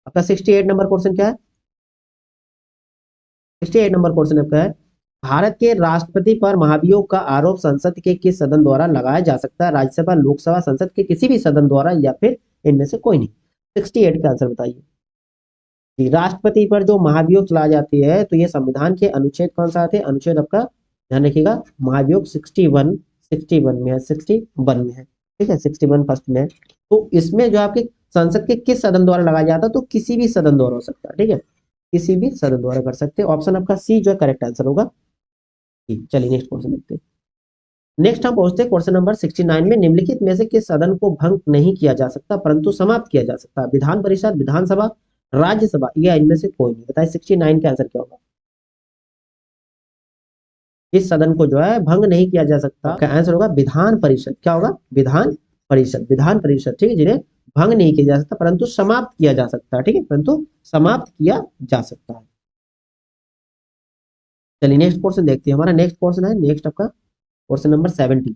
आपका 68 नंबर क्वेश्चन क्या है? 68 नंबर क्वेश्चन आपका है, भारत के राष्ट्रपति पर महाभियोग का आरोप संसद के किस सदन द्वारा लगाया जा सकता है? राज्यसभा, लोकसभा, संसद के किसी भी सदन द्वारा, या फिर इनमें से कोई नहीं। 68 का आंसर बताइए। जी, राष्ट्रपति पर जो महाभियोग चलाई जाती है, तो ये संविधान के अनुच्छेद कौन सा आते हैं? अनुच्छेद आपका ध्यान रखिएगा, महाभियोग 61 में है, 61 में है, ठीक है, 61 फर्स्ट में है। तो इसमें जो आपके संसद के किस सदन द्वारा लगाया जाता है? तो किसी भी सदन द्वारा हो सकता है, ठीक है, किसी भी सदन द्वारा कर सकते हैं। ऑप्शन आपका सी जो है करेक्ट आंसर होगा। चलिए नेक्स्ट क्वेश्चन देखते हैं। नेक्स्ट हम पहुंचते हैं क्वेश्चन नंबर 69 में, निम्नलिखित में से किस सदन को भंग नहीं किया जा सकता परंतु समाप्त किया जा सकता है? विधान परिषद, विधानसभा, राज्यसभा, या इनमें से कोई नहीं। बताइए 69 का आंसर क्या होगा? इस सदन को जो है भंग नहीं किया जा सकता, का आंसर होगा विधान परिषद। क्या होगा? विधान परिषद, विधान परिषद, ठीक है, जिन्हें भंग नहीं किया जा सकता परंतु समाप्त किया जा सकता है, ठीक है, परंतु समाप्त किया जा सकता है। चलिए नेक्स्ट क्वेश्चन देखते हैं। हमारा नेक्स्ट क्वेश्चन है, नेक्स्ट आपका क्वेश्चन नंबर 70।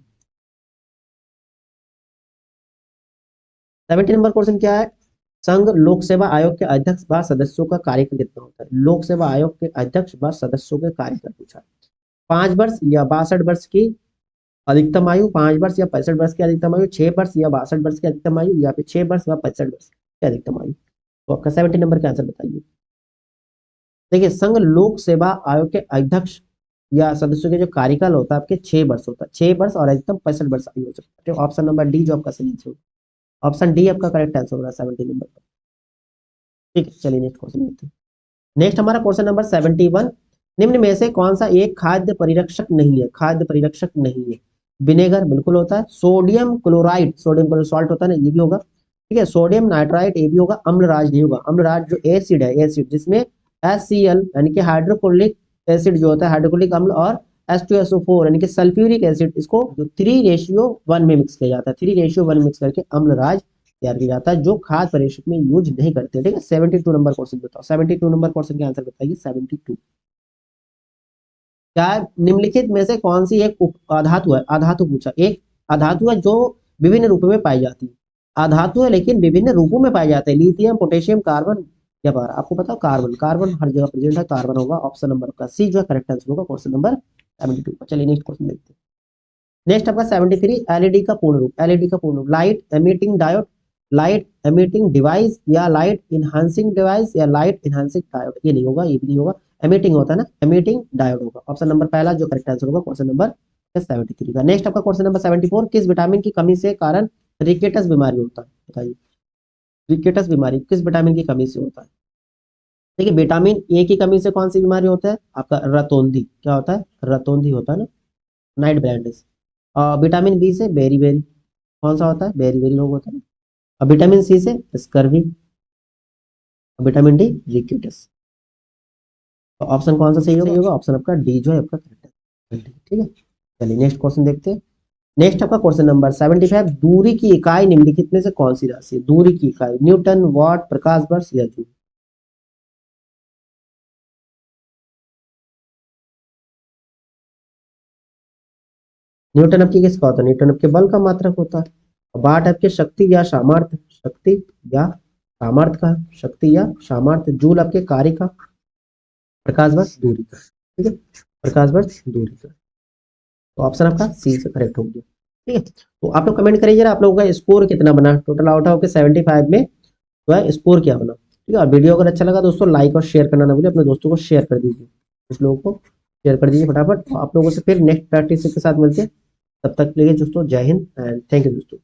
70 नंबर क्वेश्चन क्या है? संघ लोक सेवा आयोग के अध्यक्ष व सदस्यों का कार्यकाल कितना होता है? लोक सेवा आयोग के अध्यक्ष व सदस्यों के कार्यकाल पूछा है। 5 वर्ष या 62 वर्ष की अधिकतम आयु, 5 वर्ष या 65 वर्ष की अधिकतम आयु, 6 वर्ष या 62 वर्ष की अधिकतम आयु, या फिर 6 वर्ष व 65 वर्ष की अधिकतम आयु। तो आपका 70 नंबर का आंसर बताइए। देखिए, संघ लोक सेवा आयोग के अध्यक्ष या सदस्यों के जो कार्यकाल होता है आपके 6 वर्ष होता है, 6 वर्ष और अधिकतम 65 वर्ष आयु हो सकता है। ऑप्शन नंबर डी जो आपका सही आंसर होगा, ऑप्शन डी आपका करेक्ट आंसर होगा 70 नंबर पर, ठीक है। चलिए नेक्स्ट क्वेश्चन देखते हैं। नेक्स्ट हमारा क्वेश्चन नंबर 71, निम्न में से कौन सा एक खाद्य परिरक्षक नहीं है? खाद्य परिरक्षक नहीं है। विनेगर बिल्कुल होता है, sodium chloride, sodium chloride salt होता है ना, ये भी होगा, ठीक है, सोडियम नाइट्राइट ये भी होगा, अम्लराज नहीं होगा। अम्लराज जो एसिड है, एसिड जिसमें HCl यानी कि हाइड्रोक्लोरिक एसिड जो होता है, हाइड्रोक्लोरिक अम्ल, और H2SO4 यानी कि सल्फ्यूरिक एसिड, इसको जो 3:1 में मिक्स किया जाता है, 3:1 मिक्स करके अम्लराज तैयार किया जाता है, जो खाद्य परिरक्षक में यूज नहीं करते, ठीक है। 72 नंबर क्वेश्चन बताओ, 72 नंबर क्वेश्चन का आंसर बताइए। 72 क्या है? निम्नलिखित में से कौन सी एक अधातु है? अधातु पूछा, एक अधातु है जो विभिन्न रूपों में पाई जाती है। अधातु है लेकिन विभिन्न रूपों में पाए जाते हैं, लिथियम, पोटेशियम, कार्बन, या बार आपको पता कार्बन, कार्बन हर जगह प्रेजेंट है, कार्बन होगा। ऑप्शन नंबर का सी जो है करेक्ट आंसर होगा क्वेश्चन नंबर 72 का। चलिए नेक्स्ट क्वेश्चन देखते हैं। नेक्स्ट आपका 73, एलईडी का पूर्ण रूप। एलईडी का पूर्ण रूप, light emitting diode, light emitting device, या लाइट इनहांसिंग डिवाइस, या लाइट इनहांसिंग डायोड। ये नहीं होगा, ये भी नहीं होगा, एमिटिंग होता है ना, एमिटिंग डायोड होगा। ऑप्शन नंबर पहला जो करेक्ट आंसर होगा क्वेश्चन नंबर 73 का। नेक्स्ट आपका क्वेश्चन नंबर 74, किस विटामिन की कमी से कारण रिकेटस बीमारी होता है? बताइए, रिकेटस बीमारी किस विटामिन की कमी से होता है? देखिए, विटामिन ए की कमी से कौन सी बीमारी होता है? आपका रतौंधी, क्या होता है? रतौंधी होता है ना, नाइट ब्लाइंडनेस। विटामिन बी से बेरी बेरी, कौन सा होता है? बेरी बेरी रोग होता है ना। और विटामिन सी से स्कर्वी, विटामिन डी रिकेटस। तो ऑप्शन कौन सा सही होगा? ऑप्शन आपका डी जो है आपका करेक्ट है, ठीक है। चलिए नेक्स्ट क्वेश्चन देखते हैं। नेक्स्ट आपका क्वेश्चन नंबर 75, दूरी की इकाई निम्नलिखित में से कौन सी राशि है? दूरी की इकाई, न्यूटन, वॉट, प्रकाश वर्ष, या जूल। न्यूटन आपकी किसका होता है? न्यूटन आपके बल का मात्रक होता है। और वाट आपके शक्ति या सामर्थ्य, शक्ति या सामर्थ्य का, शक्ति या सामर्थ्य। जूल आपके कार्य का, प्रकाश वर्ष दूरी का, ठीक है, प्रकाश वर्ष दूरी का। तो ऑप्शन आपका सी से करेक्ट हो गया, ठीक है। तो आप लोग कमेंट करिए जरा, आप लोगों का स्कोर कितना बना टोटल आउट ऑफ के 75 में, तो है स्कोर क्या बना, ठीक है। और वीडियो अगर अच्छा लगा दोस्तों लाइक और शेयर करना ना भूलिए, अपने दोस्तों को शेयर कर दीजिए, कुछ लोगों को शेयर कर दीजिए फटाफट। आप लोगों से फिर नेक्स्ट प्रैक्टिस के साथ मिलते हैं, तब तक के लिए दोस्तों जय हिंद एंड थैंक यू दोस्तों।